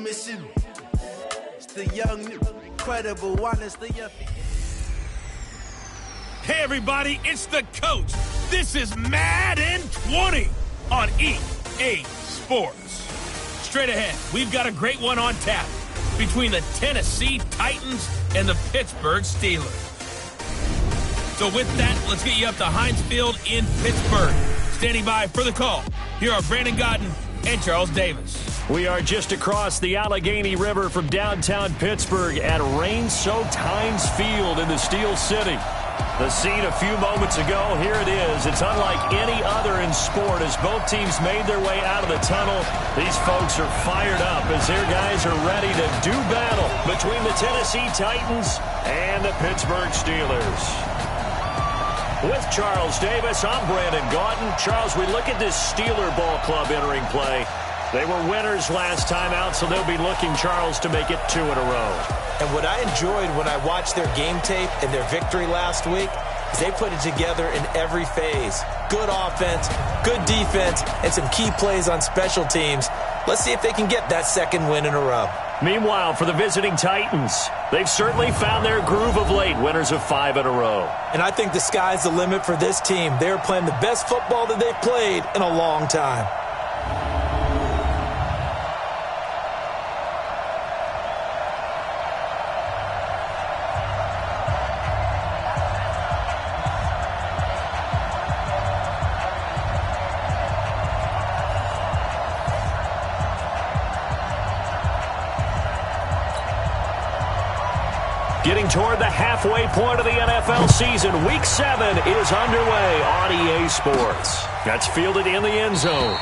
mission. It's the young, incredible one. It's the young. Hey, everybody, it's the coach. This is Madden 20 on EA Sports. Straight ahead, we've got a great one on tap between the Tennessee Titans and the Pittsburgh Steelers. So with that, let's get you up to Heinz Field in Pittsburgh. Standing by for the call, here are Brandon Gaudin and Charles Davis. We are just across the Allegheny River from downtown Pittsburgh at rain-soaked Heinz Field in the Steel City. The scene a few moments ago, here it is. It's unlike any other in sport as both teams made their way out of the tunnel. These folks are fired up as their guys are ready to do battle between the Tennessee Titans and the Pittsburgh Steelers. With Charles Davis, I'm Brandon Gaudin. Charles, we look at this Steeler ball club entering play. They were winners last time out, so they'll be looking, Charles, to make it 2 in a row. And what I enjoyed when I watched their game tape and their victory last week is they put it together in every phase. Good offense, good defense, and some key plays on special teams. Let's see if they can get that second win in a row. Meanwhile, for the visiting Titans, they've certainly found their groove of late, winners of 5 in a row. And I think the sky's the limit for this team. They're playing the best football that they've played in a long time. Getting toward the halfway point of the NFL season, Week 7 is underway on EA Sports. That's fielded in the end zone.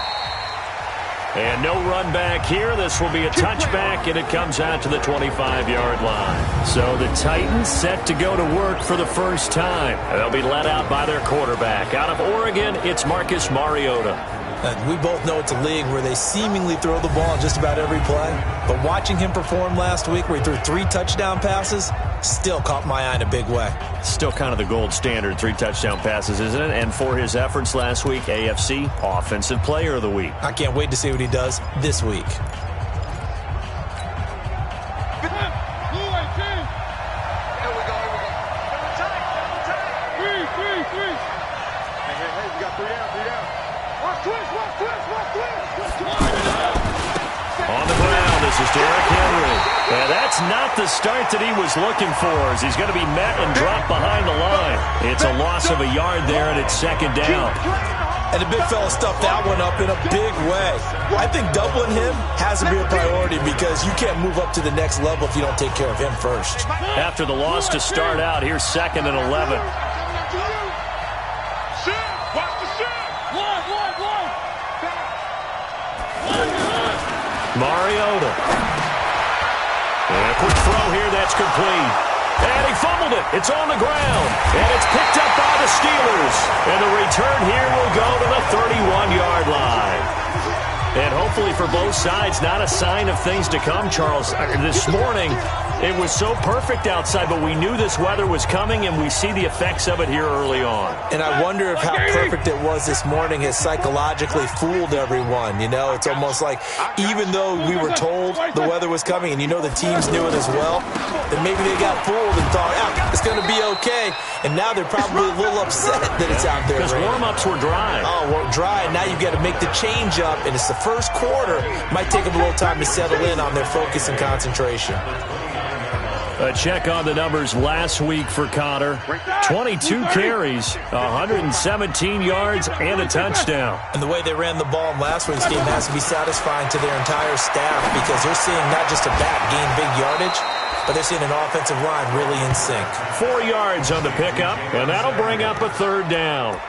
And no run back here. This will be a touchback, and it comes out to the 25-yard line. So the Titans set to go to work for the first time. They'll be led out by their quarterback. Out of Oregon, it's Marcus Mariota. We both know it's a league where they seemingly throw the ball in just about every play. But watching him perform last week where he threw 3 touchdown passes still caught my eye in a big way. Still kind of the gold standard, 3 touchdown passes, isn't it? And for his efforts last week, AFC Offensive Player of the Week. I can't wait to see what he does this week. On the ground, this is Derrick Henry. And that's not the start that he was looking for, as he's going to be met and dropped behind the line. It's a loss of a yard there, and it's second down. And the big fella stuffed that one up in a big way. I think doubling him has to be a priority because you can't move up to the next level if you don't take care of him first. After the loss to start out, here's 2nd and 11. Mariota. And a quick throw here, that's complete. And he fumbled it. It's on the ground. And it's picked up by the Steelers. And the return here will go to the 31-yard line. And hopefully for both sides, not a sign of things to come, Charles. This morning, it was so perfect outside, but we knew this weather was coming, and we see the effects of it here early on. And I wonder if how perfect it was this morning has psychologically fooled everyone. You know, it's almost like even though we were told the weather was coming, and you know the teams knew it as well, then maybe they got fooled and thought, it's going to be okay. And now they're probably a little upset that it's out there. Because warm-ups were dry. Oh, well, dry. Now you've got to make the change up, and it's the first quarter. Might take them a little time to settle in on their focus and concentration. A check on the numbers last week for Connor. 22 carries, 117 yards, and a touchdown. And the way they ran the ball in last week's game has to be satisfying to their entire staff because they're seeing not just a back gain big yardage, but they're seeing an offensive line really in sync. 4 yards on the pickup, and that'll bring up a 3rd down.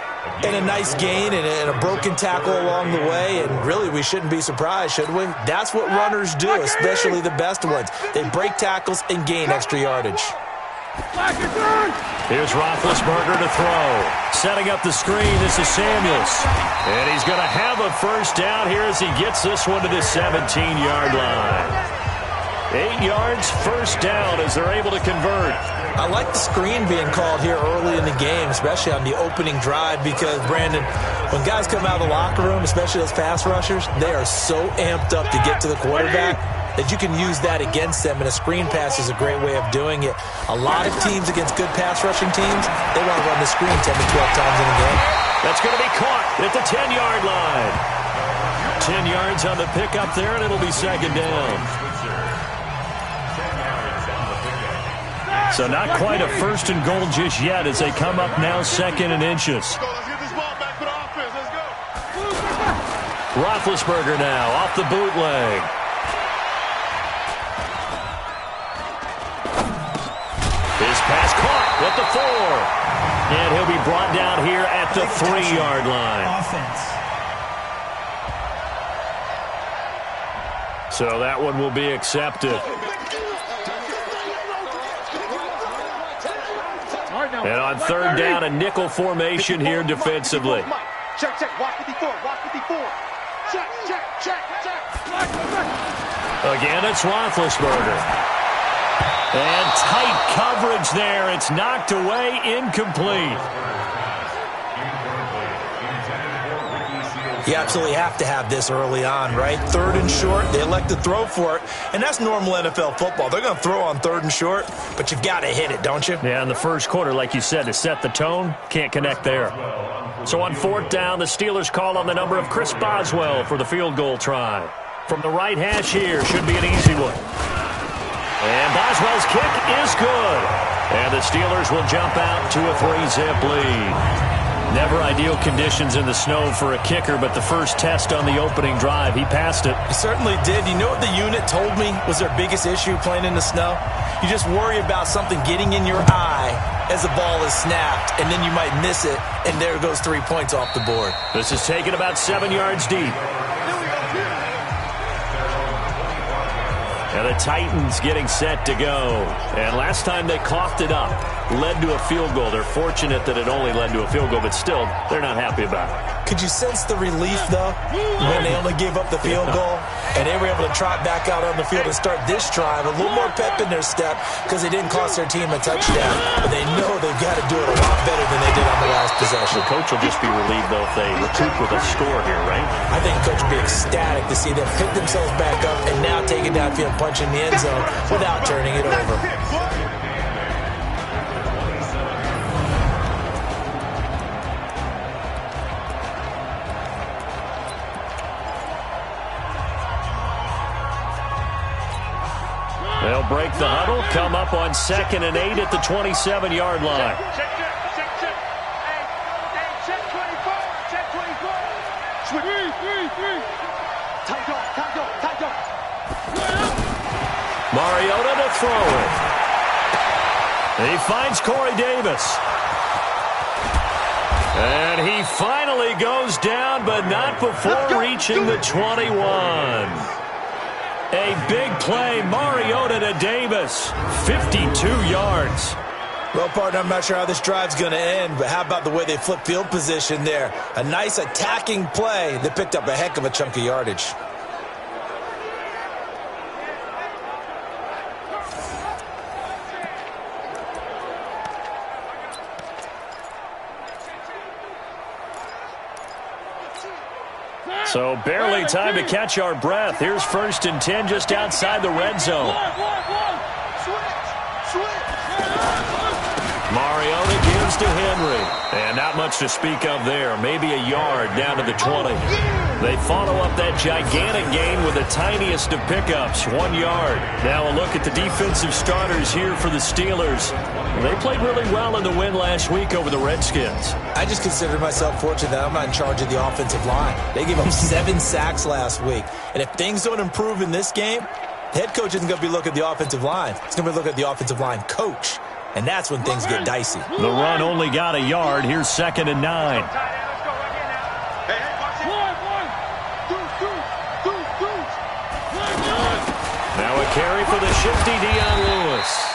And a nice gain and a broken tackle along the way, and really we shouldn't be surprised, should we? That's what runners do, especially the best ones. They break tackles and gain extra yardage. Here's Roethlisberger to throw. Setting up the screen, this is Samuels. And he's going to have a first down here as he gets this one to the 17-yard line. 8 yards, first down as they're able to convert. I like the screen being called here early in the game, especially on the opening drive, because, Brandon, when guys come out of the locker room, especially those pass rushers, they are so amped up to get to the quarterback. that you can use that against them, and a screen pass is a great way of doing it. A lot of teams against good pass rushing teams, they want to run the screen 10 to 12 times in a game. That's going to be caught at the 10-yard line. 10 yards on the pickup there, and it'll be second down. So not quite a first and goal just yet as they come up now second and inches. Roethlisberger now off the bootleg. His pass caught at the 4. And he'll be brought down here at the 3-yard line. So that one will be accepted. And on third down, a nickel formation here defensively. Check, walk 54, walk 54. Check. Again, it's Roethlisberger. And tight coverage there. It's knocked away, incomplete. You absolutely have to have this early on, right? Third and short, they elect to throw for it, and that's normal NFL football. They're going to throw on third and short, but you've got to hit it, don't you? Yeah, in the first quarter, like you said, to set the tone, can't connect there. So on fourth down, the Steelers call on the number of Chris Boswell for the field goal try. From the right hash here, should be an easy one. And Boswell's kick is good. And the Steelers will jump out to a 3-zip lead. Never ideal conditions in the snow for a kicker, but the first test on the opening drive, he passed it. He certainly did. You know what the unit told me was their biggest issue playing in the snow? You just worry about something getting in your eye as the ball is snapped, and then you might miss it, and there goes 3 points off the board. This is taken about 7 yards deep. And the Titans getting set to go. And last time they coughed it up, led to a field goal. They're fortunate that it only led to a field goal, but still, they're not happy about it. Could you sense the relief, though, when they only gave up the field goal? And they were able to trot back out on the field and start this drive. A little more pep in their step because they didn't cost their team a touchdown. But they know they've got to do it a lot better than they did on the last possession. The coach will just be relieved, though, if they recoup with a score here, right? I think the coach will be ecstatic to see them pick themselves back up and now take it downfield, punch in the end zone without turning it over. They'll break the huddle, come up on 2nd and 8 at the 27-yard line. Check. Hey, check 24. Check 24. Three. Tight go. Mariota to throw it. He finds Corey Davis. And he finally goes down, but not before reaching the 21. A big play, Mariota to Davis, 52 yards. Well, partner, I'm not sure how this drive's going to end, but how about the way they flip field position there? A nice attacking play that picked up a heck of a chunk of yardage. So barely time to catch our breath. Here's 1st and 10 just outside the red zone. Mariota gives to Henry. And not much to speak of there. Maybe a yard down to the 20. They follow up that gigantic gain with the tiniest of pickups, 1 yard. Now a look at the defensive starters here for the Steelers. They played really well in the win last week over the Redskins. I just consider myself fortunate that I'm not in charge of the offensive line. They gave up 7 sacks last week. And if things don't improve in this game, the head coach isn't going to be looking at the offensive line. He's going to be looking at the offensive line coach. And that's when things get dicey. The run only got a yard. Here's 2nd and 9. Now a carry for the shifty Dion Lewis.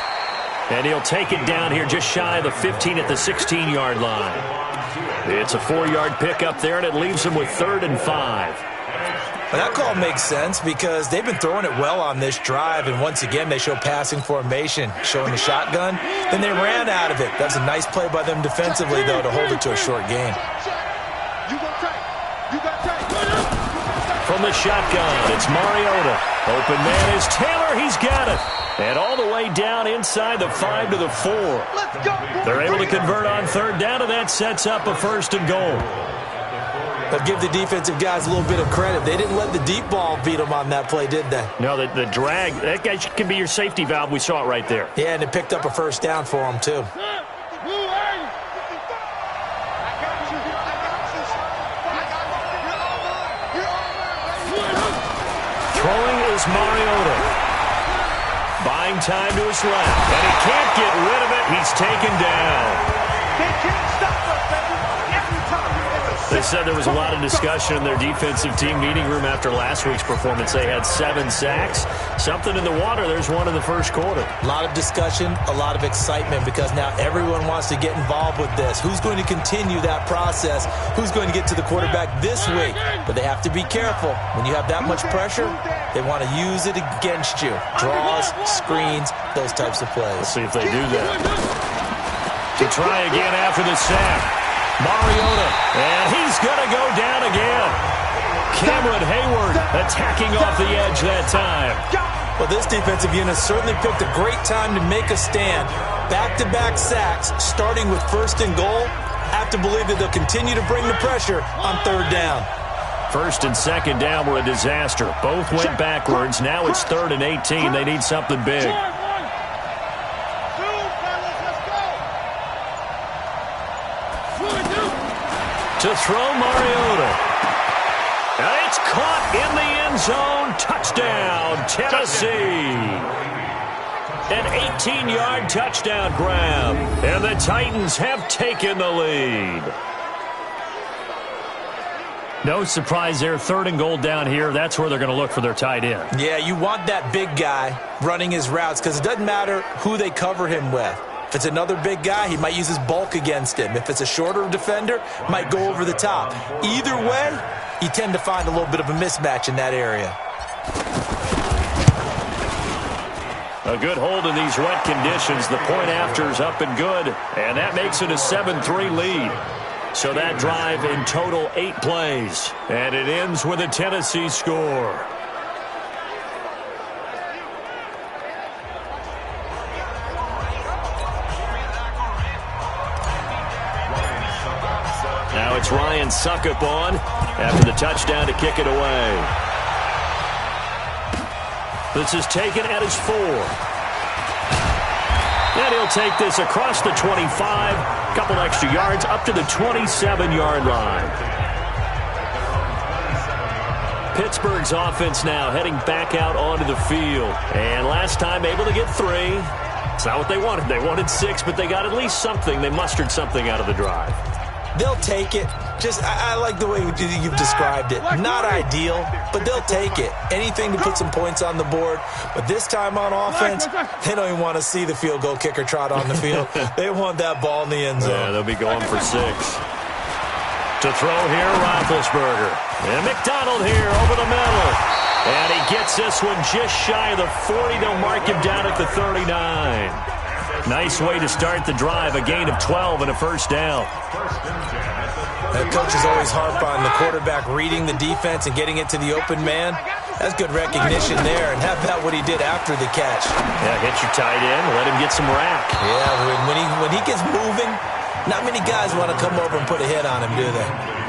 And he'll take it down here just shy of the 15 at the 16-yard line. It's a 4-yard pickup there, and it leaves him with 3rd and 5. Well, that call makes sense because they've been throwing it well on this drive, and once again they show passing formation, showing the shotgun. Then they ran out of it. That's a nice play by them defensively, though, to hold it to a short gain. From From the shotgun, it's Mariota. Open man is Taylor. He's got it. And all the way down inside the 5 to the 4. They're able to convert on third down, and that sets up a 1st and goal. But give the defensive guys a little bit of credit. They didn't let the deep ball beat them on that play, did they? No, the drag, that guy can be your safety valve. We saw it right there. Yeah, and it picked up a 1st down for them, too. Throwing is Mariota. Buying time to his left. And he can't get rid of it. He's taken down. They can't stop us, baby. Every time. They said there was a lot of discussion in their defensive team meeting room after last week's performance. They had 7 sacks. Something in the water. There's one in the first quarter. A lot of discussion, a lot of excitement, because now everyone wants to get involved with this. Who's going to continue that process? Who's going to get to the quarterback this week? But they have to be careful. When you have that much pressure, they want to use it against you. Draws, screens, those types of plays. Let's see if they do that. To try again after the sack. Mariota, and he's going to go down again. Cameron Hayward attacking off the edge that time. Well, this defensive unit certainly picked a great time to make a stand. Back-to-back sacks, starting with 1st and goal. I have to believe that they'll continue to bring the pressure on 3rd down. 1st and 2nd down were a disaster. Both went backwards. Now it's 3rd and 18. They need something big. To throw Mariota. And it's caught in the end zone. Touchdown, Tennessee. An 18-yard touchdown grab. And the Titans have taken the lead. No surprise there. 3rd and goal down here. That's where they're going to look for their tight end. Yeah, you want that big guy running his routes, because it doesn't matter who they cover him with. If it's another big guy, he might use his bulk against him. If it's a shorter defender, might go over the top. Either way, you tend to find a little bit of a mismatch in that area. A good hold in these wet conditions. The point after is up and good, and that makes it a 7-3 lead. So that drive in total 8 plays, and it ends with a Tennessee score. Now it's Ryan Succop on after the touchdown to kick it away. This is taken at his 4. And he'll take this across the 25. Couple extra yards up to the 27-yard line. Pittsburgh's offense now heading back out onto the field. And last time able to get 3. It's not what they wanted. They wanted 6, but they got at least something. They mustered something out of the drive. They'll take it. I like the way you've described it. Not ideal, but they'll take it. Anything to put some points on the board. But this time on offense, they don't even want to see the field goal kicker trot on the field. They want that ball in the end zone. Yeah, they'll be going for 6. To throw here, Roethlisberger. And McDonald here over the middle. And he gets this one just shy of the 40. They'll mark him down at the 39. Nice way to start the drive. A gain of 12 and a 1st down. The coaches always harp on the quarterback reading the defense and getting it to the open man. That's good recognition there. And how about what he did after the catch? Yeah, hit your tight end, let him get some rack. Yeah, when he gets moving, not many guys want to come over and put a hit on him, do they?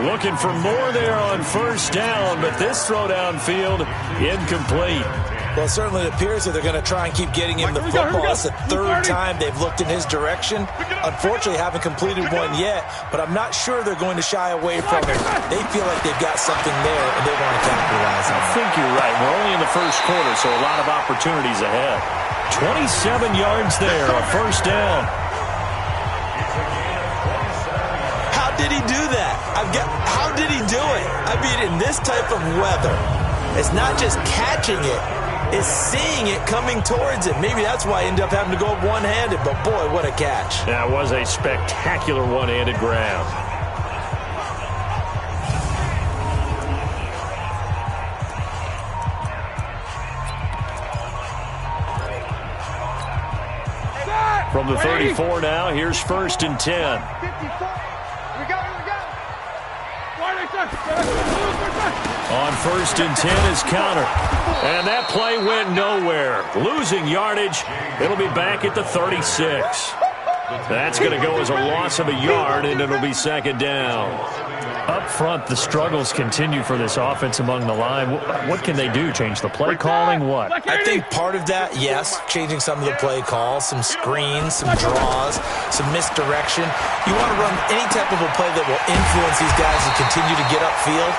Looking for more there on 1st down, but this throw downfield incomplete. Well, it certainly appears that they're going to try and keep getting him the football. It's the 3rd time they've looked in his direction. Unfortunately, haven't completed one yet, but I'm not sure they're going to shy away from it. They feel like they've got something there, and they want to capitalize on it. I think you're right. We're only in the first quarter, so a lot of opportunities ahead. 27 yards there, a 1st down. How did he do that? How did he do it? I mean, in this type of weather, it's not just catching it. Is seeing it coming towards it. Maybe that's why I ended up having to go up one-handed, but boy, what a catch. That was a spectacular one-handed grab. From the 34 now, here's 1st and 10. On 1st and 10 is Conner. And that play went nowhere. Losing yardage. It'll be back at the 36. That's going to go as a loss of a yard, and it'll be 2nd down. Up front, the struggles continue for this offense among the line. What can they do? Change the play calling? What? I think part of that, yes, changing some of the play calls, some screens, some draws, some misdirection. You want to run any type of a play that will influence these guys to continue to get upfield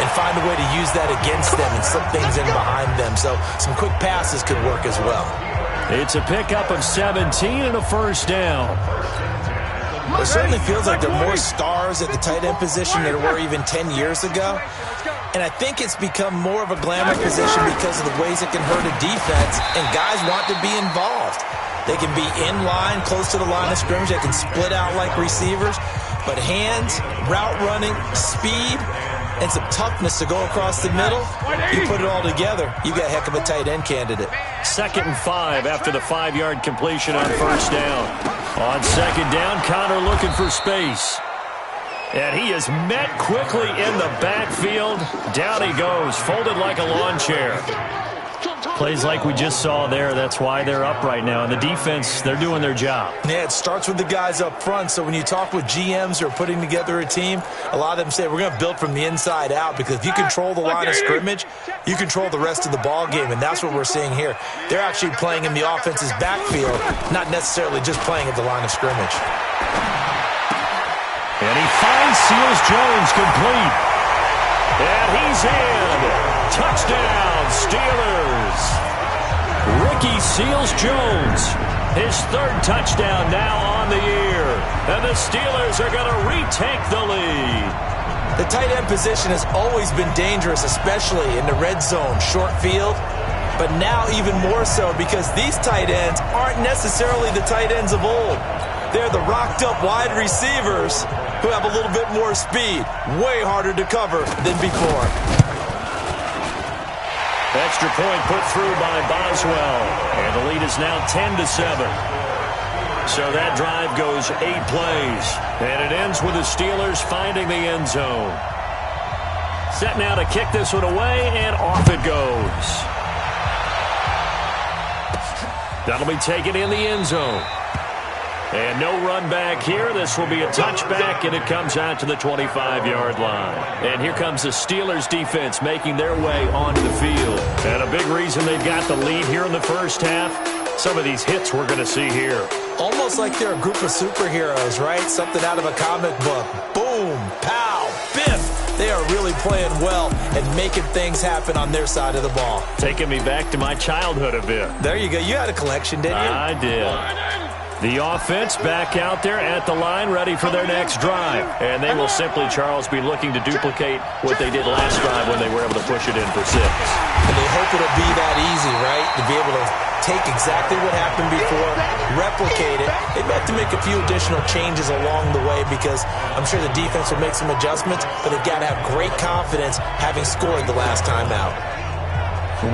and find a way to use that against them and slip things in behind them. So some quick passes could work as well. It's a pickup of 17 and a 1st down. It certainly feels like there are more stars at the tight end position than there were even 10 years ago. And I think it's become more of a glamour position because of the ways it can hurt a defense, and guys want to be involved. They can be in line, close to the line of scrimmage. They can split out like receivers. But hands, route running, speed, and some toughness to go across the middle, you put it all together, you got a heck of a tight end candidate. 2nd and 5 after the 5-yard completion on 1st down. On 2nd down, Conner looking for space. And he is met quickly in the backfield. Down he goes, folded like a lawn chair. Plays like we just saw there, that's why they're up right now. And the defense, they're doing their job. Yeah, it starts with the guys up front. So when you talk with GMs who are putting together a team, a lot of them say, we're going to build from the inside out, because if you control the line of scrimmage, you control the rest of the ball game, and that's what we're seeing here. They're actually playing in the offense's backfield, not necessarily just playing at the line of scrimmage. And he finds Seals-Jones complete. And he's in. Touchdown, Steelers. Ricky Seals-Jones, his 3rd touchdown now on the year. And the Steelers are going to retake the lead. The tight end position has always been dangerous, especially in the red zone, short field. But now even more so, because these tight ends aren't necessarily the tight ends of old. They're the rocked-up wide receivers who have a little bit more speed. Way harder to cover than before. Extra point put through by Boswell. And the lead is now 10-7. So that drive goes 8 plays. And it ends with the Steelers finding the end zone. Set now to kick this one away, and off it goes. That'll be taken in the end zone. And no run back here. This will be a touchback, and it comes out to the 25-yard line. And here comes the Steelers defense making their way onto the field. And a big reason they've got the lead here in the first half, some of these hits we're going to see here. Almost like they're a group of superheroes, right? Something out of a comic book. Boom, pow, biff. They are really playing well and making things happen on their side of the ball. Taking me back to my childhood a bit. There you go. You had a collection, didn't you? I did. The offense back out there at the line, ready for their next drive. And they will simply, Charles, be looking to duplicate what they did last drive when they were able to push it in for 6. And they hope it'll be that easy, right? To be able to take exactly what happened before, replicate it. They may have to make a few additional changes along the way, because I'm sure the defense will make some adjustments, but they've got to have great confidence having scored the last time out.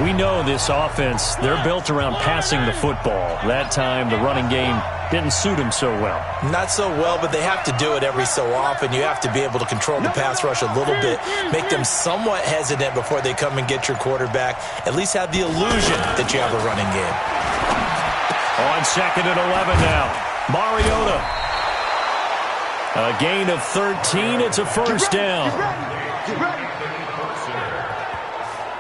We know this offense, they're built around passing the football. That time, the running game didn't suit them so well. Not so well, but they have to do it every so often. You have to be able to control the pass rush a little bit, make them somewhat hesitant before they come and get your quarterback. At least have the illusion that you have a running game. On 2nd and 11 now, Mariota. A gain of 13. It's a 1st down.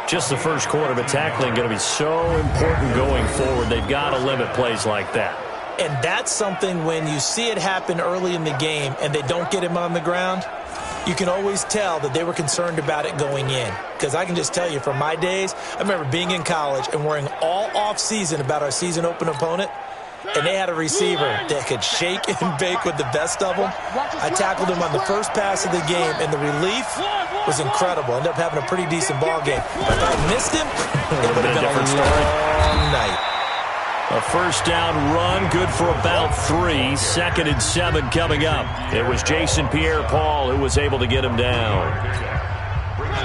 Just the first quarter, but tackling going to be so important going forward. They've got to limit plays like that. And that's something when you see it happen early in the game and they don't get him on the ground, you can always tell that they were concerned about it going in. Because I can just tell you from my days, I remember being in college and worrying all off-season about our season open opponent. And they had a receiver that could shake and bake with the best of them. I tackled him on the first pass of the game, and the relief was incredible. Ended up having a pretty decent ball game. But if I missed him, it would have been a long night. A 1st down run, good for about 3. 2nd and 7 coming up. It was Jason Pierre-Paul who was able to get him down.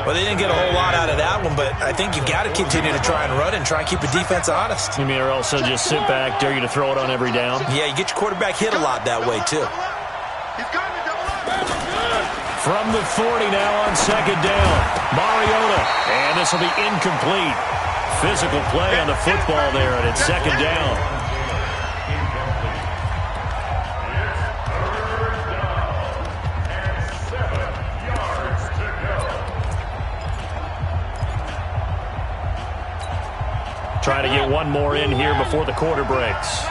Well, they didn't get a whole lot out of that one, but I think you've got to continue to try and run and try and keep the defense honest. You mean, or also just sit back, dare you to throw it on every down? Yeah, you get your quarterback hit a lot that way, too. From the 40 now on second down. Mariota. And this will be incomplete. Physical play on the football there, and it's second down. Trying to get one more in here before the quarter breaks.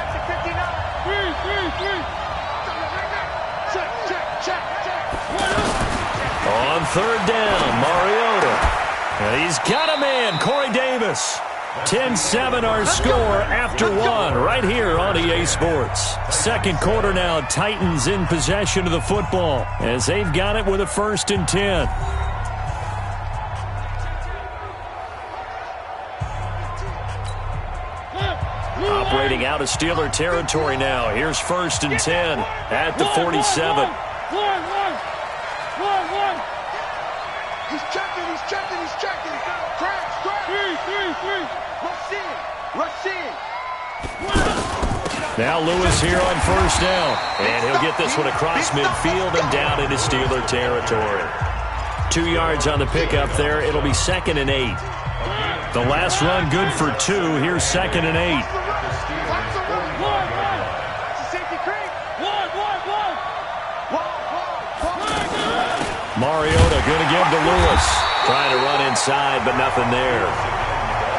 On third down, Mariota. And he's got a man, Corey Davis. 10-7 our score after one right here on EA Sports. Second quarter now, Titans in possession of the football as they've got it with a 1st and 10. Operating out of Steeler territory now. Here's 1st and 10 at the 47. He's checking. Crash. Rush in. Now Lewis here on 1st down. And he'll get this one across midfield and down into Steeler territory. 2 yards on the pickup there. It'll be 2nd and 8. The last run good for 2. Here's 2nd and 8. Mariota going to give to Lewis. Trying to run inside, but nothing there.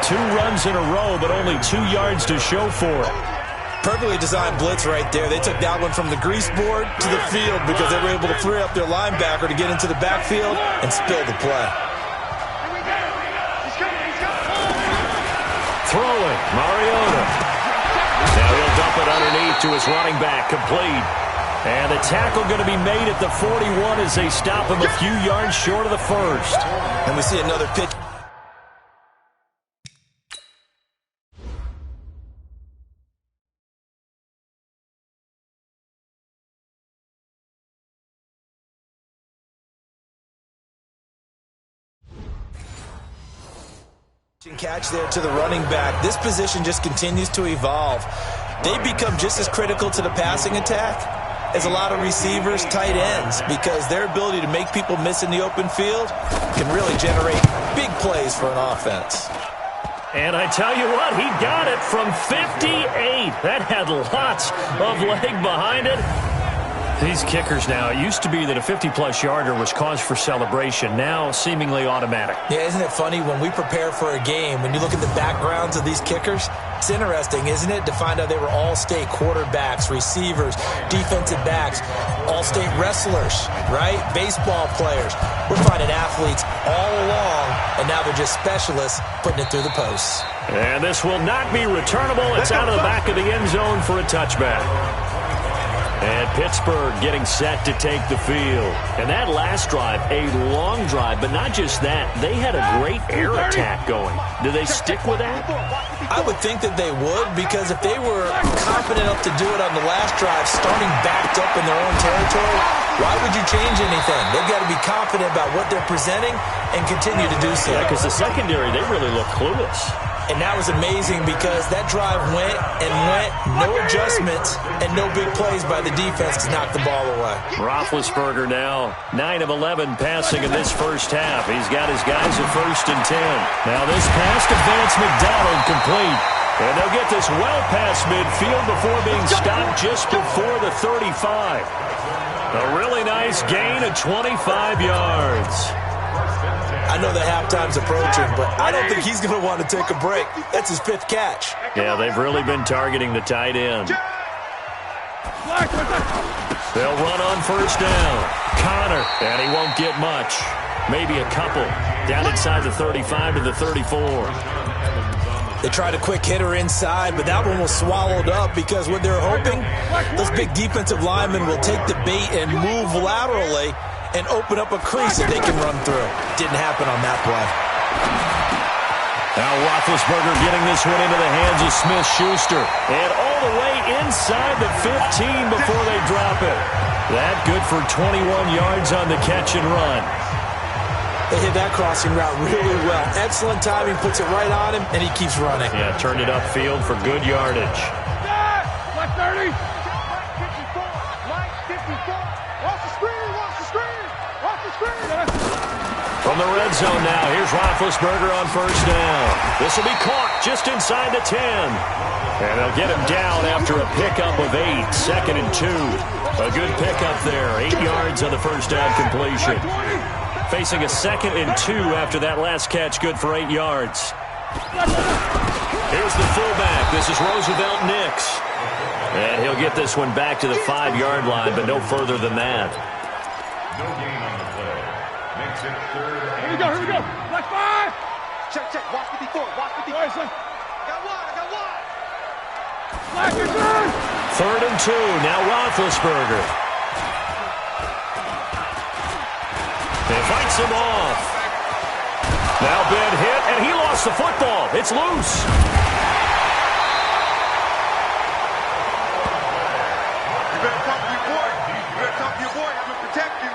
2 runs in a row, but only 2 yards to show for it. Perfectly designed blitz right there. They took that one from the grease board to the field because they were able to free up their linebacker to get into the backfield and spill the play. Throwing, Mariota. Now he'll dump it underneath to his running back, complete. And the tackle going to be made at the 41 as they stop him a few yards short of the 1st. And we see another pitch. Catch there to the running back. This position just continues to evolve. They become just as critical to the passing attack as a lot of receivers, tight ends, because their ability to make people miss in the open field can really generate big plays for an offense. And I tell you what, he got it from 58. That had lots of leg behind it. These kickers now, it used to be that a 50-plus yarder was cause for celebration. Now, seemingly automatic. Yeah, isn't it funny when we prepare for a game, when you look at the backgrounds of these kickers, it's interesting, isn't it, to find out they were all-state quarterbacks, receivers, defensive backs, all-state wrestlers, right? Baseball players. We're finding athletes all along, and now they're just specialists putting it through the posts. And this will not be returnable. It's out of the back of the end zone for a touchback. And Pittsburgh getting set to take the field. And that last drive, a long drive, but not just that. They had a great air attack going. Do they stick with that? I would think that they would, because if they were confident enough to do it on the last drive, starting backed up in their own territory, why would you change anything? They've got to be confident about what they're presenting and continue to do so. Yeah, because the secondary, they really look clueless. And that was amazing because that drive went and went, no adjustments, and no big plays by the defense to knock the ball away. Roethlisberger now, 9 of 11 passing in this first half. He's got his guys at 1st and 10. Now this pass to Vance McDonald complete. And they'll get this well past midfield before being stopped just before the 35. A really nice gain of 25 yards. I know that halftime's approaching, but I don't think he's going to want to take a break. That's his 5th catch. Yeah, they've really been targeting the tight end. They'll run on 1st down. Connor, and he won't get much. Maybe a couple. Down inside the 35 to the 34. They tried a quick hitter inside, but that one was swallowed up because what they're hoping, those big defensive linemen will take the bait and move laterally and open up a crease that they can run through. Didn't happen on that play. Now Roethlisberger getting this one into the hands of Smith-Schuster. And all the way inside the 15 before they drop it. That good for 21 yards on the catch and run. They hit that crossing route really well. Excellent timing, puts it right on him, and he keeps running. Yeah, turned it upfield for good yardage. Like 30. From the red zone now, here's Roethlisberger on first down. This will be caught just inside the 10. And they'll get him down after a pickup of 8, 2nd and 2. A good pickup there, 8 yards on the first down completion. Facing a 2nd and 2 after that last catch, good for 8 yards. Here's the fullback. This is Roosevelt Nix. And he'll get this one back to the 5-yard line, but no further than that. No gain on the play. Makes it 3rd and 2. Here we go. Black 5. Check. Watch 54. Watch 54. I got one. Black is good. 3rd and 2. Now Roethlisberger. He fights him off. Now Ben hit, and he lost the football. It's loose. You better talk to your boy. I'm going to protect you.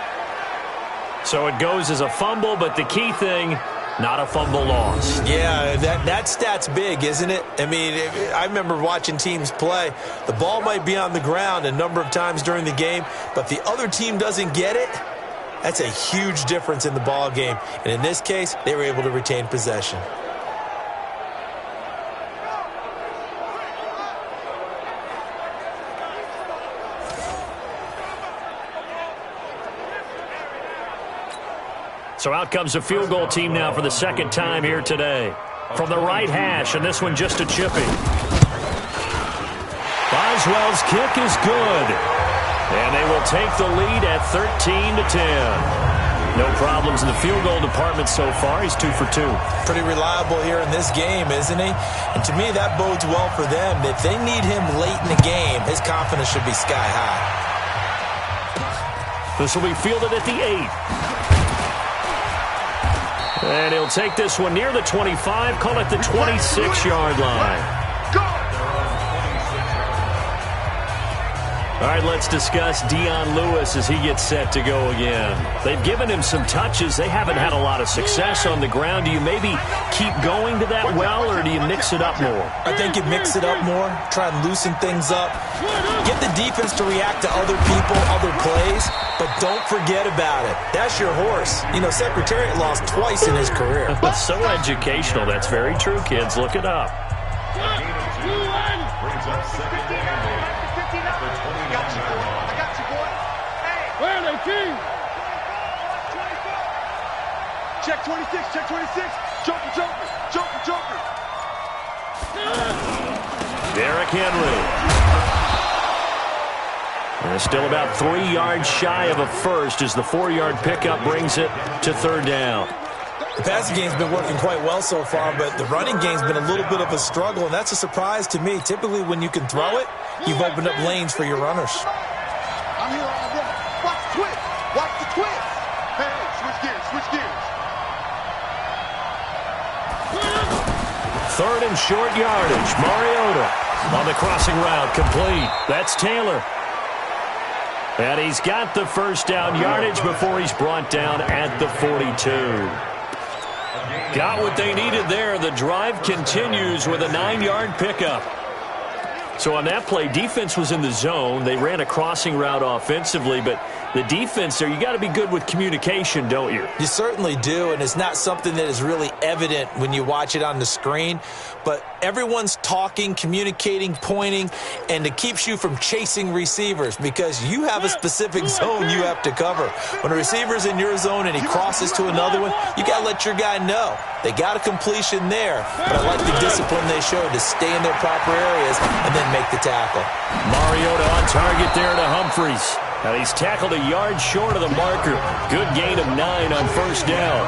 So it goes as a fumble, but the key thing, not a fumble loss. Yeah, that stat's big, isn't it? I mean, I remember watching teams play. The ball might be on the ground a number of times during the game, but the other team doesn't get it. That's a huge difference in the ball game. And in this case, they were able to retain possession. So out comes the field goal team now for the 2nd time here today. From the right hash, and this one just a chipping. Boswell's kick is good. And they will take the lead at 13-10. No problems in the field goal department so far. He's 2 for 2. Pretty reliable here in this game, isn't he? And to me, that bodes well for them. If they need him late in the game, his confidence should be sky high. This will be fielded at the 8. And he'll take this one near the 25, call it the 26-yard line. All right, let's discuss Dion Lewis as he gets set to go again. They've given him some touches. They haven't had a lot of success on the ground. Do you maybe keep going to that well, or do you mix it up more? I think you mix it up more, try and loosen things up. Get the defense to react to other people, other plays, but don't forget about it. That's your horse. You know, Secretariat lost twice in his career. So educational. That's very true, kids. Look it up. Brings up 2nd and 8. I got you, boy. Hey. Where are they, King? Check 26. Joker. Derrick Henry. And it's still about 3 yards shy of a first as the 4-yard pickup brings it to 3rd down. The passing game's been working quite well so far, but the running game's been a little bit of a struggle, and that's a surprise to me. Typically, when you can throw it, you've opened up lanes for your runners. I'm here all day. Watch the twist. Hey, switch gears. 3rd and short yardage. Mariota on the crossing route, complete. That's Taylor. And he's got the first down yardage before he's brought down at the 42. Got what they needed there. The drive continues with a 9-yard pickup. So on that play, defense was in the zone. They ran a crossing route offensively, but the defense there, you got to be good with communication, don't you? You certainly do, and it's not something that is really evident when you watch it on the screen, but everyone's talking, communicating, pointing, and it keeps you from chasing receivers because you have a specific zone you have to cover. When a receiver's in your zone and he crosses to another one, you got to let your guy know. They got a completion there, but I like the discipline they showed to stay in their proper areas and then make the tackle. Mariota on target there to Humphries. And he's tackled a yard short of the marker. Good gain of 9 on first down.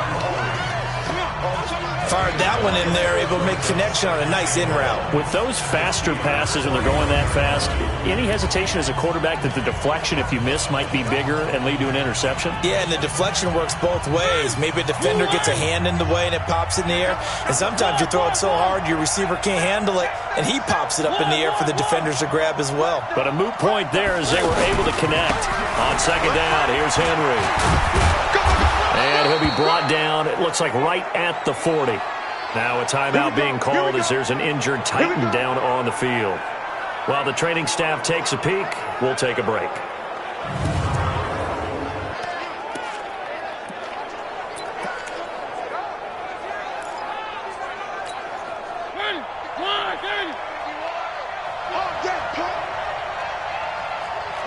Fired that one in there, able to make connection on a nice in route. With those faster passes when they're going that fast, any hesitation as a quarterback that the deflection, if you miss, might be bigger and lead to an interception? Yeah, and the deflection works both ways. Maybe a defender gets a hand in the way and it pops in the air. And sometimes you throw it so hard your receiver can't handle it, and he pops it up in the air for the defenders to grab as well. But a moot point there as they were able to connect. On second down, here's Henry. And he'll be brought down, it looks like right at the 40. Now a timeout being called as there's an injured Titan down on the field. While the training staff takes a peek, we'll take a break.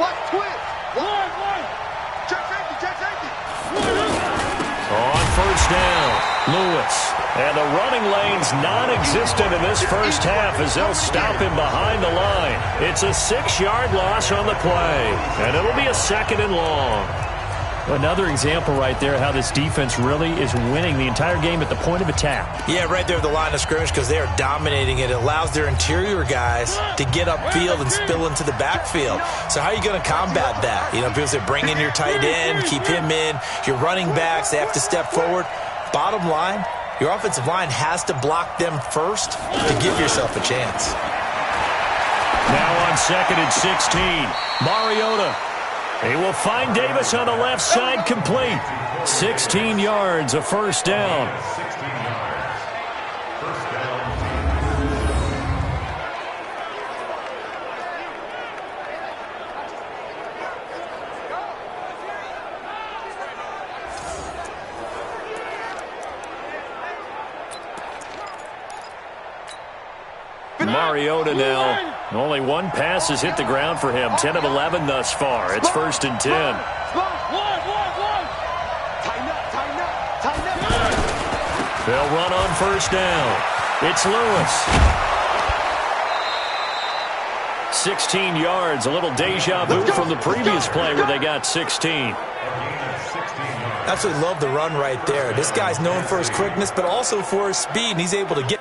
Watch twist. One. Check safety. On first down, Lewis. And the running lane's non-existent in this first half as they'll stop him behind the line. It's a 6-yard loss on the play, and it'll be a 2nd and long. Another example right there how this defense really is winning the entire game at the point of attack. Yeah, right there at the line of scrimmage because they are dominating it. It allows their interior guys to get upfield and spill into the backfield. So how are you going to combat that? You know, people say bring in your tight end, keep him in. Your running backs, they have to step forward. Bottom line, your offensive line has to block them first to give yourself a chance. Now on 2nd and 16, Mariota. He will find Davis on the left side complete. 16 yards, a first down. Mariota now. Only one pass has hit the ground for him. 10 of 11 thus far. It's 1st and 10. They'll run on first down. It's Lewis. 16 yards. A little deja vu from the previous play where they got 16. Absolutely love the run right there. This guy's known for his quickness, but also for his speed, and he's able to get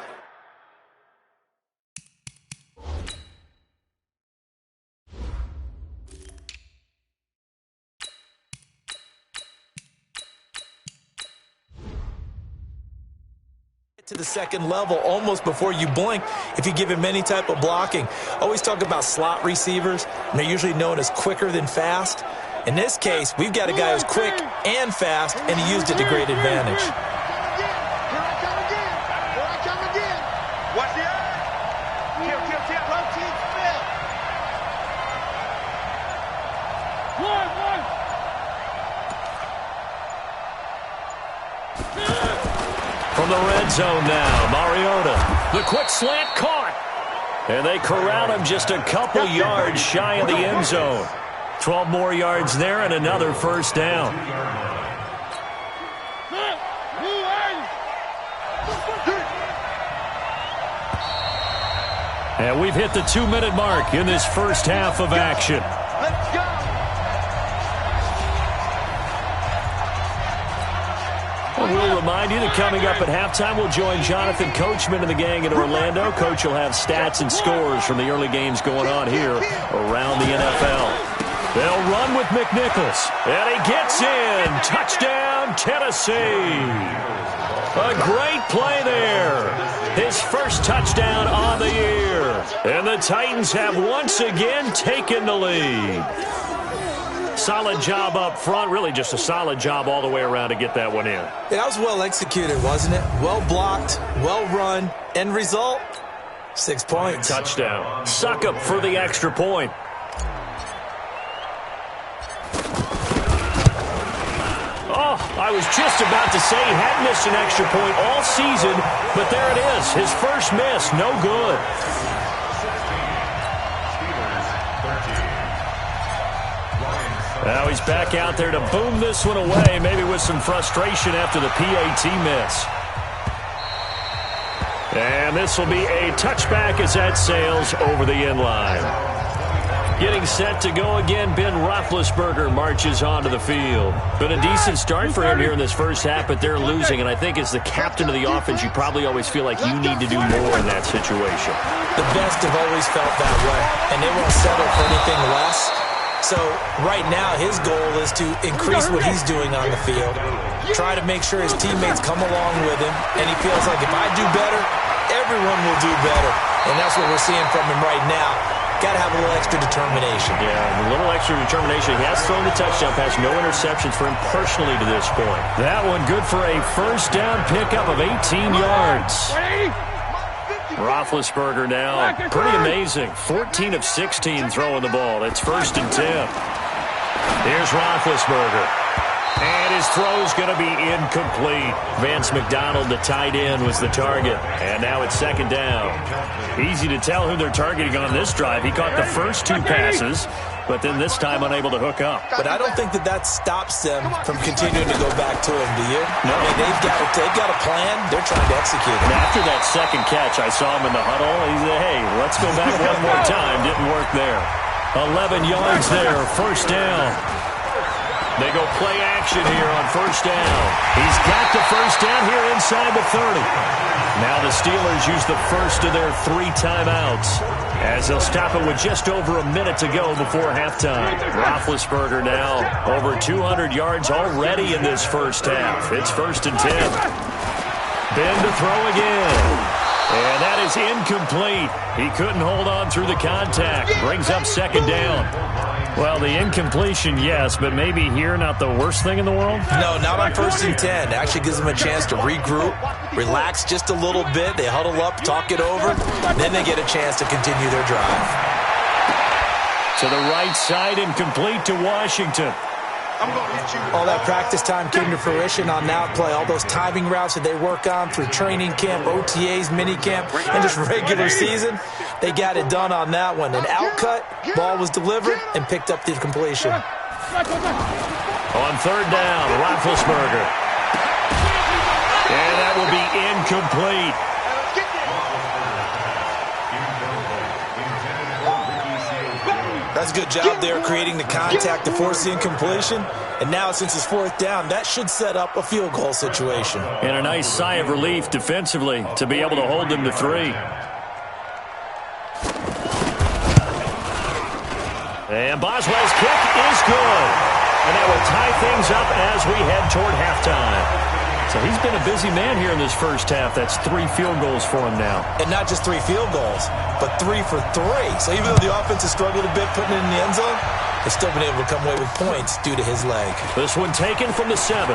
to the second level almost before you blink if you give him any type of blocking. Always talk about slot receivers, and they're usually known as quicker than fast. In this case, we've got a guy who's quick and fast, and he used it to great advantage. Here I come again. Watch the eye. Kill. Rotate, Phil. From the red zone now, Mariota. The quick slant caught. And they corral him just a couple yards shy of the end zone. 12 more yards there and another first down. And we've hit the 2-minute mark in this first half of action. Let's go. We'll remind you that coming up at halftime, we'll join Jonathan Coachman and the gang in Orlando. Coach will have stats and scores from the early games going on here around the NFL. They'll run with McNichols, and he gets in. Touchdown, Tennessee. A great play there. His first touchdown on the year. And the Titans have once again taken the lead. Solid job up front. Really just a solid job all the way around to get that one in. Yeah, that was well executed, wasn't it? Well blocked, well run. End result, 6 points. Touchdown. Succop for the extra point. Oh, I was just about to say he hadn't missed an extra point all season, but there it is. His first miss, no good. Now he's back out there to boom this one away, maybe with some frustration after the PAT miss. And this will be a touchback as that sails over the end line. Getting set to go again, Ben Roethlisberger marches onto the field. Been a decent start for him here in this first half, but they're losing. And I think as the captain of the offense, you probably always feel like you need to do more in that situation. The best have always felt that way, and they won't settle for anything less. So right now his goal is to increase what he's doing on the field, try to make sure his teammates come along with him, and he feels like if I do better, everyone will do better. And that's what we're seeing from him right now. Got to have a little extra determination. Yeah, a little extra determination. He has thrown the touchdown pass, no interceptions for him personally to this point. That one good for a first down pickup of 18 yards. Roethlisberger now, pretty amazing. 14 of 16 throwing the ball. That's 1st and 10. Here's Roethlisberger. And his throw's going to be incomplete. Vance McDonald, the tight end, was the target. And now it's second down. Easy to tell who they're targeting on this drive. He caught the first 2 passes, but then this time unable to hook up. But I don't think that stops them from continuing to go back to him, do you? No. I mean, they've got a plan. They're trying to execute it. And after that second catch, I saw him in the huddle. He said, hey, let's go back one more time. Didn't work there. 11 yards there, first down. They go play action here on first down. He's got the first down here inside the 30. Now the Steelers use the first of their 3 timeouts as they'll stop it with just over a minute to go before halftime. Roethlisberger now over 200 yards already in this first half. It's 1st and 10. Ben to throw again. And that is incomplete. He couldn't hold on through the contact. Brings up second down. Well, the incompletion, yes, but maybe here not the worst thing in the world? No, not on 1st and 10. It actually gives them a chance to regroup, relax just a little bit. They huddle up, talk it over, then they get a chance to continue their drive. To the right side, incomplete to Washington. All that practice time came to fruition on that play. All those timing routes that they work on through training camp, OTAs, mini camp, and just regular season, they got it done on that one. An outcut, ball was delivered, and picked up the completion. On third down, Roethlisberger. And that will be incomplete. That's a good job there creating the contact to force the incompletion. And now since it's 4th down, that should set up a field goal situation. And a nice sigh of relief defensively to be able to hold them to 3. And Boswell's kick is good. And that will tie things up as we head toward halftime. So he's been a busy man here in this first half. That's 3 field goals for him now. And not just 3 field goals, but 3 for 3. So even though the offense has struggled a bit putting it in the end zone, they've still been able to come away with points due to his leg. This one taken from the 7.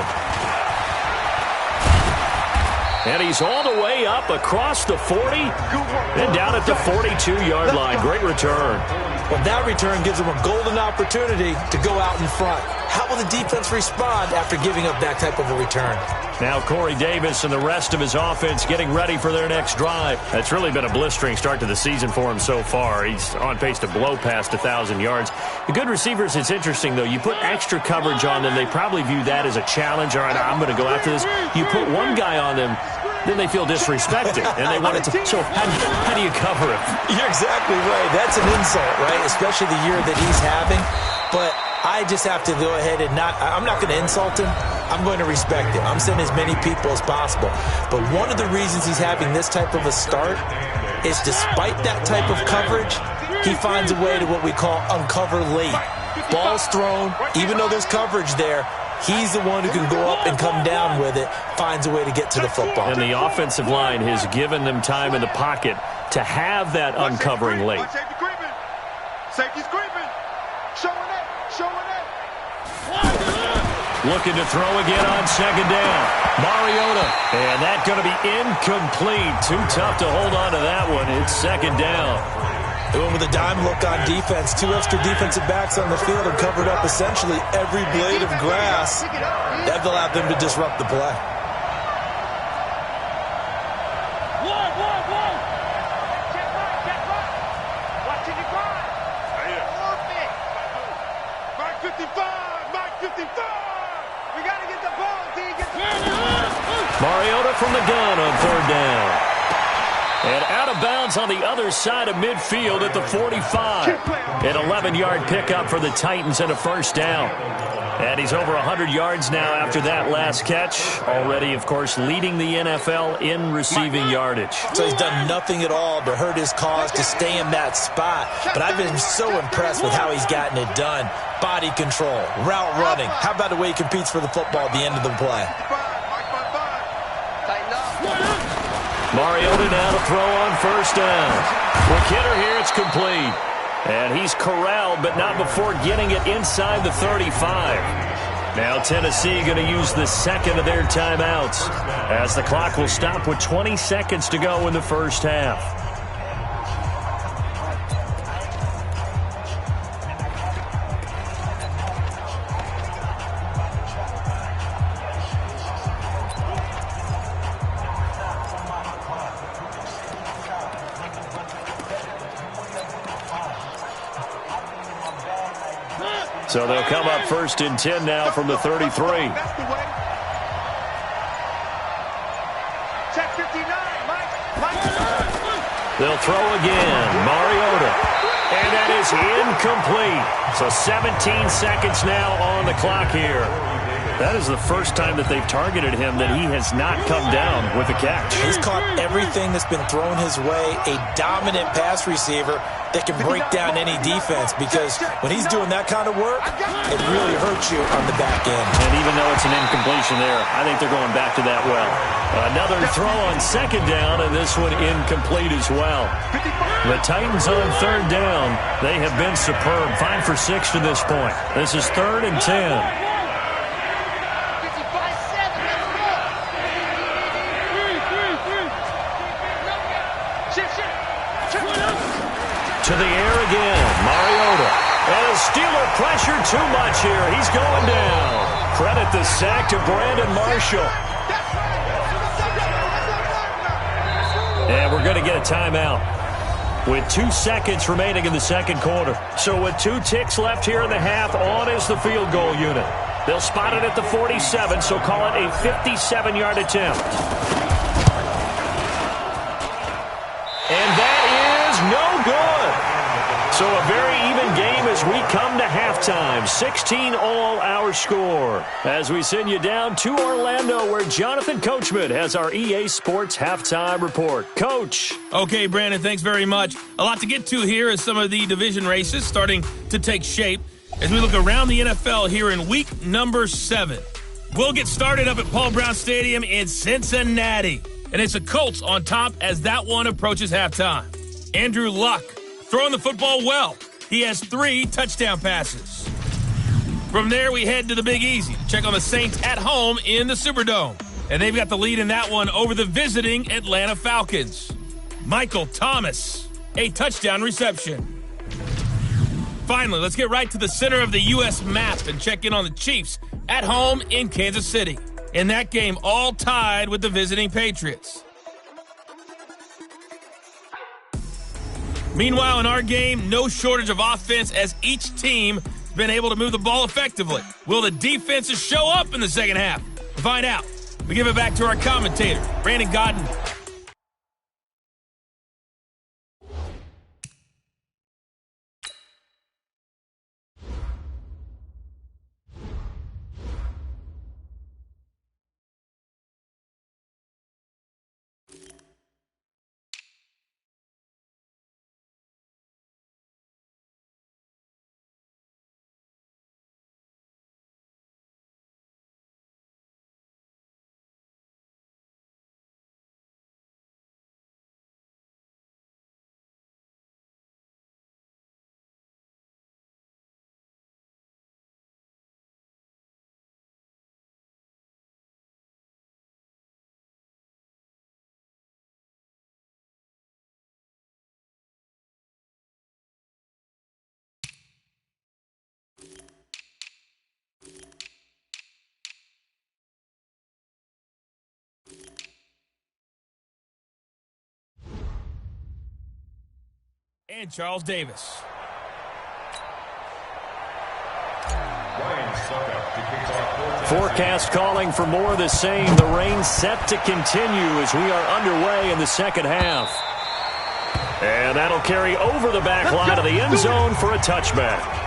And he's all the way up across the 40 and down at the 42-yard line. Great return. Well, that return gives them a golden opportunity to go out in front. How will the defense respond after giving up that type of a return? Now Corey Davis and the rest of his offense getting ready for their next drive. That's really been a blistering start to the season for him so far. He's on pace to blow past 1,000 yards. The good receivers, it's interesting, though. You put extra coverage on them, they probably view that as a challenge. All right, I'm going to go after this. You put one guy on them, then they feel disrespected, and they want it to. So how do you cover it? You're exactly right. That's an insult, right? Especially the year that he's having. But I just have to go ahead and I'm not going to insult him. I'm going to respect him. I'm sending as many people as possible. But one of the reasons he's having this type of a start is despite that type of coverage, he finds a way to what we call uncover late. Ball's thrown, even though there's coverage there, he's the one who can go up and come down with it, finds a way to get to the football. And the offensive line has given them time in the pocket to have that uncovering late. Safety's creeping. Showing it. Looking to throw again on second down. Mariota. And that's going to be incomplete. Too tough to hold on to that one. It's second down. They went with a dime look on defense. 2 extra defensive backs on the field and covered up essentially every blade of grass. That allowed them to disrupt the play. Mariota from the gun on third down. And out of bounds on the other side of midfield at the 45. An 11-yard pickup for the Titans and a first down. And he's over 100 yards now after that last catch. Already, of course, leading the NFL in receiving yardage. So he's done nothing at all to hurt his cause, to stay in that spot. But I've been so impressed with how he's gotten it done. Body control, route running. How about the way he competes for the football at the end of the play? Mariota now to throw on first down. With Kidder here, it's complete. And he's corralled, but not before getting it inside the 35. Now Tennessee going to use the second of their timeouts as the clock will stop with 20 seconds to go in the first half. So they'll come up 1st and 10 now from the 33. That's the way. Check 59, Mike. They'll throw again. Mariota. And that is incomplete. So 17 seconds now on the clock here. That is the first time that they've targeted him that he has not come down with a catch. He's caught everything that's been thrown his way. A dominant pass receiver that can break down any defense, because when he's doing that kind of work, it really hurts you on the back end. And even though it's an incompletion there, I think they're going back to that well. Another throw on 2nd down, and this one incomplete as well. The Titans on 3rd down. They have been superb. 5 for 6 to this point. This is 3rd and 10. To the air again, Mariota. And Steeler pressure too much here. He's going down. Credit the sack to Brandon Marshall. And we're going to get a timeout with 2 seconds remaining in the 2nd quarter. So with 2 ticks left here in the half, on is the field goal unit. They'll spot it at the 47, so call it a 57-yard attempt. And that is no good. So a very even game as we come to halftime. 16 all our score. As we send you down to Orlando, where Jonathan Coachman has our EA Sports halftime report. Coach. Okay, Brandon, thanks very much. A lot to get to here as some of the division races starting to take shape as we look around the NFL here in week number 7. We'll get started up at Paul Brown Stadium in Cincinnati. And it's the Colts on top as that one approaches halftime. Andrew Luck throwing the football well. He has 3 touchdown passes. From there, we head to the Big Easy. Check on the Saints at home in the Superdome. And they've got the lead in that one over the visiting Atlanta Falcons. Michael Thomas, a touchdown reception. Finally, let's get right to the center of the U.S. map and check in on the Chiefs at home in Kansas City. In that game, all tied with the visiting Patriots. Meanwhile, in our game, no shortage of offense as each team has been able to move the ball effectively. Will the defenses show up in the second half? To find out, we give it back to our commentator, Brandon Godden. And Charles Davis. Forecast calling for more of the same. The rain set to continue as we are underway in the second half. And that'll carry over the back line of the end zone for a touchback.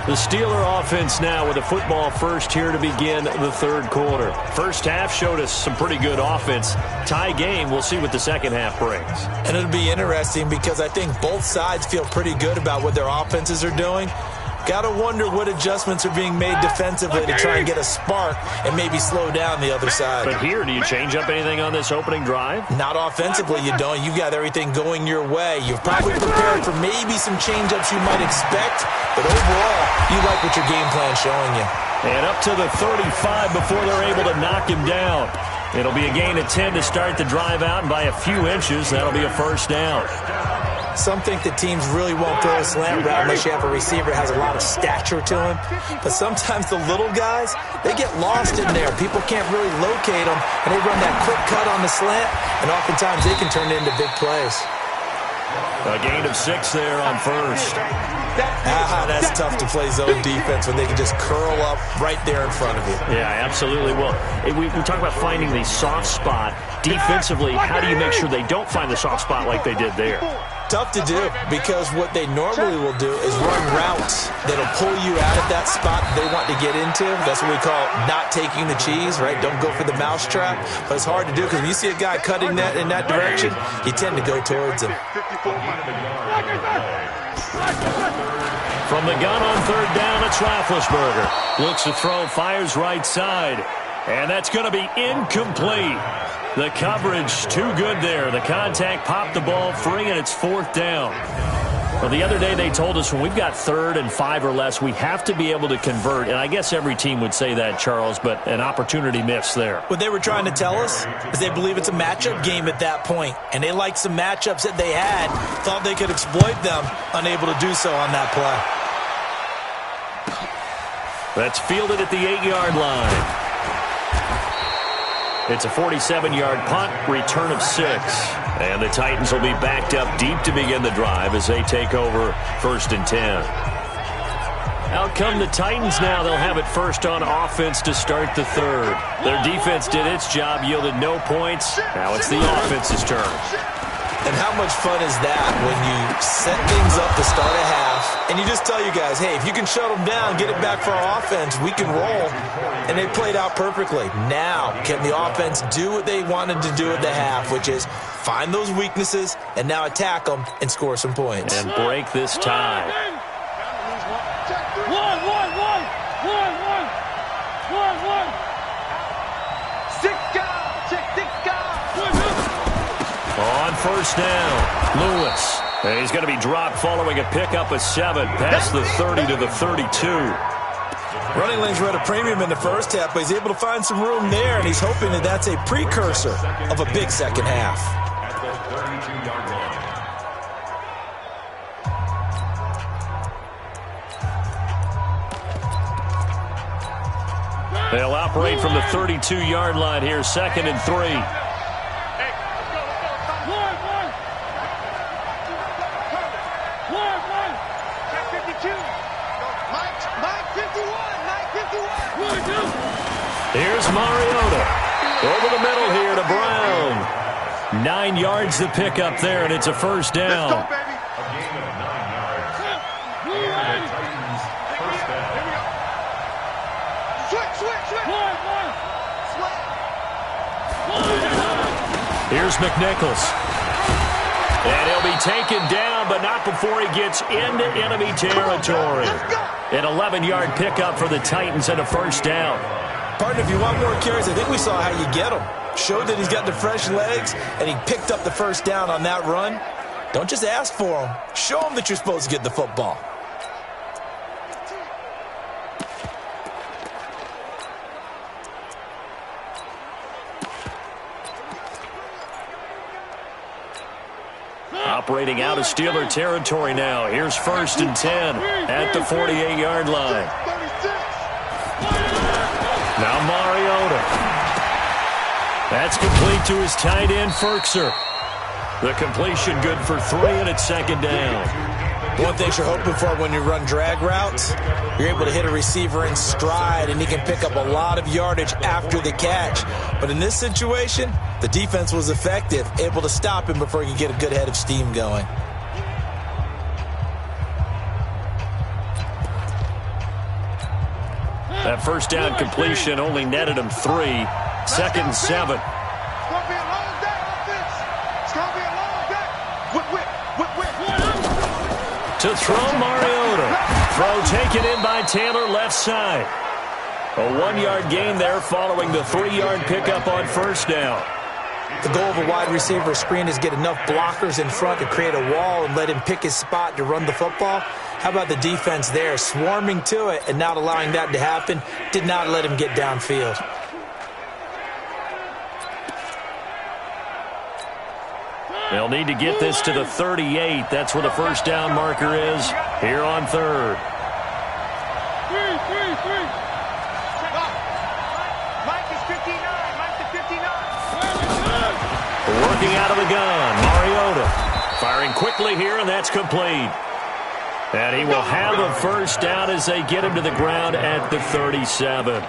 The Steeler offense now with a football first here to begin the 3rd quarter. First half showed us some pretty good offense. Tie game, we'll see what the second half brings. And it'll be interesting because I think both sides feel pretty good about what their offenses are doing. Got to wonder what adjustments are being made defensively to try and get a spark and maybe slow down the other side. But here, do you change up anything on this opening drive? Not offensively, you don't. You've got everything going your way. You've probably prepared for maybe some change-ups you might expect, but overall, you like what your game plan's showing you. And up to the 35 before they're able to knock him down. It'll be a gain of 10 to start the drive out, and by a few inches, that'll be a first down. Some think that teams really won't throw a slant route unless you have a receiver that has a lot of stature to him. But sometimes the little guys, they get lost in there. People can't really locate them, and they run that quick cut on the slant, and oftentimes they can turn it into big plays. A gain of 6 there on first. That's tough to play zone defense when they can just curl up right there in front of you. Yeah, absolutely. Well, we talk about finding the soft spot. Defensively, how do you make sure they don't find the soft spot like they did there? Tough to do, because what they normally will do is run routes that'll pull you out of that spot they want to get into. That's what we call not taking the cheese, right? Don't go for the mousetrap. But it's hard to do, because when you see a guy cutting that in that direction, you tend to go towards him. From the gun on third down, it's Roethlisberger. Looks to throw, fires right side. And that's going to be incomplete. The coverage too good there. The contact popped the ball free, and it's 4th down. Well, the other day they told us when we've got 3rd and 5 or less, we have to be able to convert. And I guess every team would say that, Charles, but an opportunity missed there. What they were trying to tell us is they believe it's a matchup game at that point. And they liked some matchups that they had, thought they could exploit them, unable to do so on that play. That's fielded at the 8-yard line. It's a 47-yard punt, return of 6. And the Titans will be backed up deep to begin the drive as they take over 1st and 10. Out come the Titans now. They'll have it first on offense to start the 3rd. Their defense did its job, yielded no points. Now it's the offense's turn. And how much fun is that when you set things up to start a half and you just tell you guys, hey, if you can shut them down, get it back for our offense, we can roll. And they played out perfectly. Now, can the offense do what they wanted to do at the half, which is find those weaknesses and now attack them and score some points. And break this tie. On first down, Lewis. And he's going to be dropped following a pickup of 7 past the 30 to the 32. Running lanes were at a premium in the first half, but he's able to find some room there, and he's hoping that that's a precursor of a big second half. They'll operate from the 32-yard line here, 2nd and 3. Here's Mariota. Over the middle here to Brown. 9 yards to pick up there, and it's a first down. Let's go, baby. A gain of 9 yards. And the Titans first down. Switch. Here's McNichols. And he'll be taken down, but not before he gets into enemy territory. An 11-yard pickup for the Titans and a first down. Partner, if you want more carries, I think we saw how you get him. Showed that he's got the fresh legs, and he picked up the first down on that run. Don't just ask for him. Show him that you're supposed to get the football. Operating out of Steeler territory now. Here's 1st and 10 at the 48-yard line. Now Mariota. That's complete to his tight end, Firkser. The completion good for 3, and it's 2nd down. One thing you're hoping for when you run drag routes, you're able to hit a receiver in stride, and he can pick up a lot of yardage after the catch. But in this situation, the defense was effective, able to stop him before he could get a good head of steam going. That first down completion only netted him 3. 2nd and 7. It's going to be a long day, offense. It's going to be a long day. Whip. To throw Mariota. Throw taken in by Taylor left side. A 1-yard gain there following the 3-yard pickup on first down. The goal of a wide receiver screen is get enough blockers in front to create a wall and let him pick his spot to run the football. How about the defense there, swarming to it and not allowing that to happen? Did not let him get downfield. They'll need to get this to the 38. That's where the first down marker is here on 3rd. Mike is 59. Mike is 59. Working out of the gun, Mariota. Firing quickly here, and that's complete. And he will have a first down as they get him to the ground at the 37.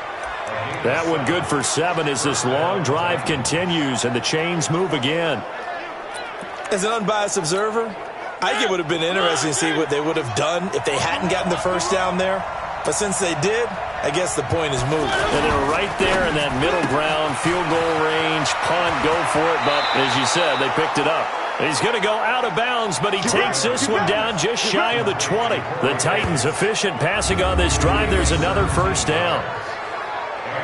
That one good for 7 as this long drive continues and the chains move again. As an unbiased observer, I think it would have been interesting to see what they would have done if they hadn't gotten the first down there. But since they did, I guess the point is moved. And they were right there in that middle ground, field goal range, punt, go for it. But as you said, they picked it up. He's going to go out of bounds, but he takes this one down just shy of the 20. The Titans efficient passing on this drive. There's another first down.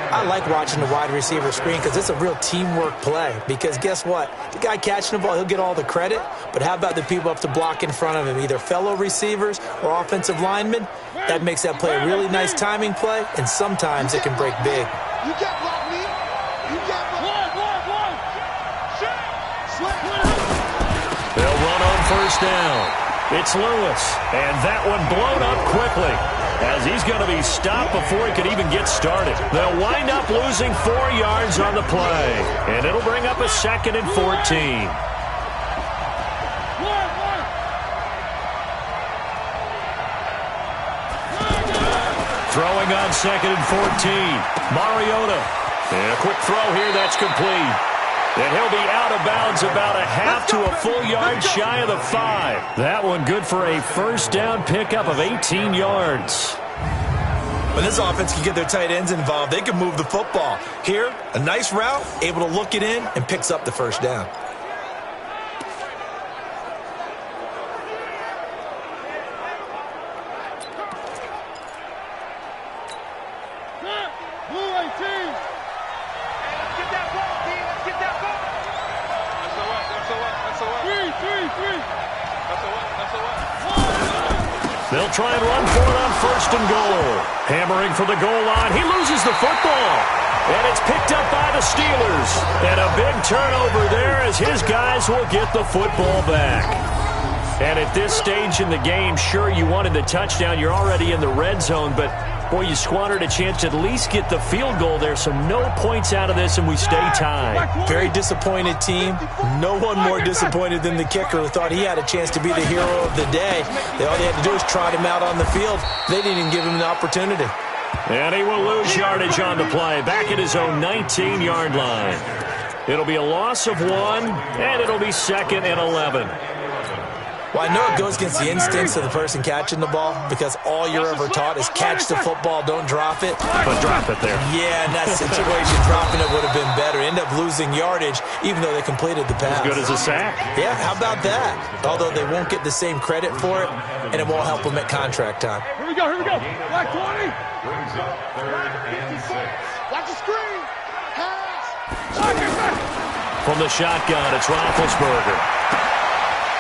I like watching the wide receiver screen because it's a real teamwork play. Because guess what? The guy catching the ball, he'll get all the credit. But how about the people up to block in front of him, either fellow receivers or offensive linemen? That makes that play a really nice timing play, and sometimes it can break big. You can't block me. You can't block me. They'll run on first down. It's Lewis, and that one blown up quickly as he's going to be stopped before he could even get started. They'll wind up losing 4 yards on the play, and it'll bring up a 2nd and 14. Throwing on 2nd and 14. Mariota. And a quick throw here, that's complete. And he'll be out of bounds about a half to a full yard shy of the 5. That one good for a first down pickup of 18 yards. When this offense can get their tight ends involved, they can move the football. Here, a nice route, able to look it in, and picks up the first down. They'll try and run for it on 1st and goal. Hammering for the goal line. He loses the football. And it's picked up by the Steelers. And a big turnover there as his guys will get the football back. And at this stage in the game, sure, you wanted the touchdown. You're already in the red zone, but boy, you squandered a chance to at least get the field goal there, so no points out of this, and we stay tied. Very disappointed team. No one more disappointed than the kicker who thought he had a chance to be the hero of the day. All they had to do was trot him out on the field. They didn't even give him the opportunity. And he will lose yardage on the play, back at his own 19-yard line. It'll be a loss of 1, and it'll be 2nd and 11. Well, I know it goes against the instincts of the person catching the ball because all you're ever taught is catch the football, don't drop it. But drop it there. Yeah, in that situation, dropping it would have been better. End up losing yardage even though they completed the pass. As good as a sack. Yeah, how about that? Although they won't get the same credit for it, and it won't help them at contract time. Here we go. Black 20. Brings up 3rd and 6. Watch the screen. Pass. From the shotgun, it's Roethlisberger.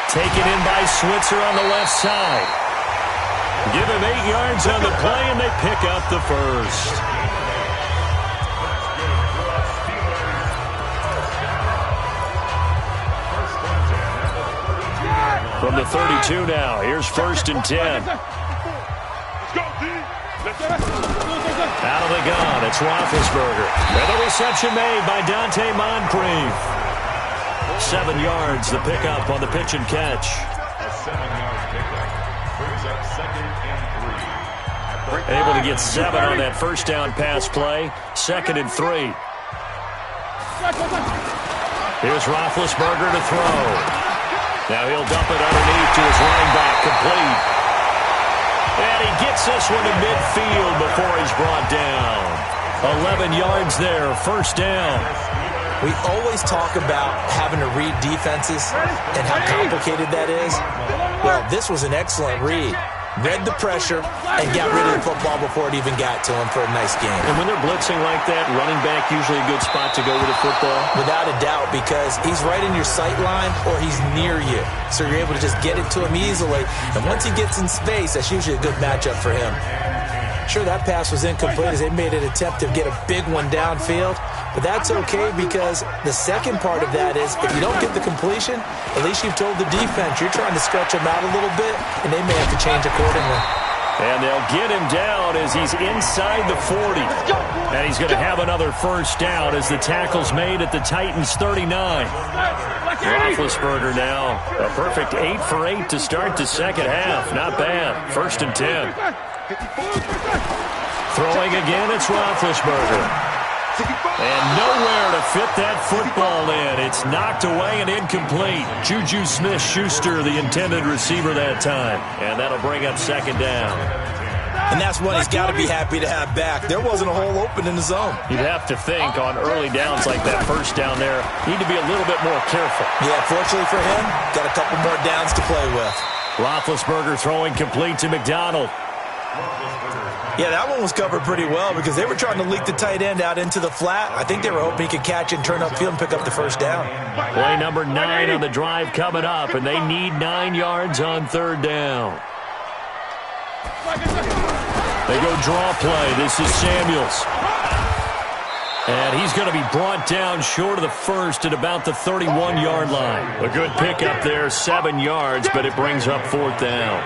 Taken in by Switzer on the left side. Give him 8 yards on the play, and they pick up the first. From the 32 now, here's 1st and 10. Out of the gun, it's Roethlisberger. And the reception made by Dante Moncrief. 7 yards, the pickup on the pitch and catch. A 7-yard pickup brings up 2nd and 3. Able to get 7 on that first down pass play. 2nd and 3. Here's Roethlisberger to throw. Now he'll dump it underneath to his running back, complete. And he gets this one to midfield before he's brought down. 11 yards there, first down. We always talk about having to read defenses and how complicated that is. Well, this was an excellent read. Read the pressure and got rid of the football before it even got to him for a nice game. And when they're blitzing like that, running back usually a good spot to go with the football? Without a doubt, because he's right in your sight line or he's near you. So you're able to just get it to him easily. And once he gets in space, that's usually a good matchup for him. Sure, that pass was incomplete as they made an attempt to get a big one downfield. But that's okay because the second part of that is if you don't get the completion, at least you've told the defense you're trying to stretch them out a little bit, and they may have to change accordingly. And they'll get him down as he's inside the 40. And he's going to have another first down as the tackle's made at the Titans' 39. Roethlisberger now, a perfect 8 for 8 to start the second half. Not bad. 1st and 10. Throwing again, it's Roethlisberger. And nowhere to fit that football in. It's knocked away and incomplete. Juju Smith-Schuster, the intended receiver that time. And that'll bring up 2nd down. And that's one he's got to be happy to have back. There wasn't a hole open in the zone. You'd have to think on early downs like that first down there, need to be a little bit more careful. Yeah, fortunately for him, got a couple more downs to play with. Roethlisberger throwing complete to McDonald. Yeah, that one was covered pretty well because they were trying to leak the tight end out into the flat. I think they were hoping he could catch it and turn upfield and pick up the first down. Play number 9 on the drive coming up, and they need 9 yards on 3rd down. They go draw play. This is Samuels. And he's going to be brought down short of the first at about the 31-yard line. A good pickup there, 7 yards, but it brings up 4th down.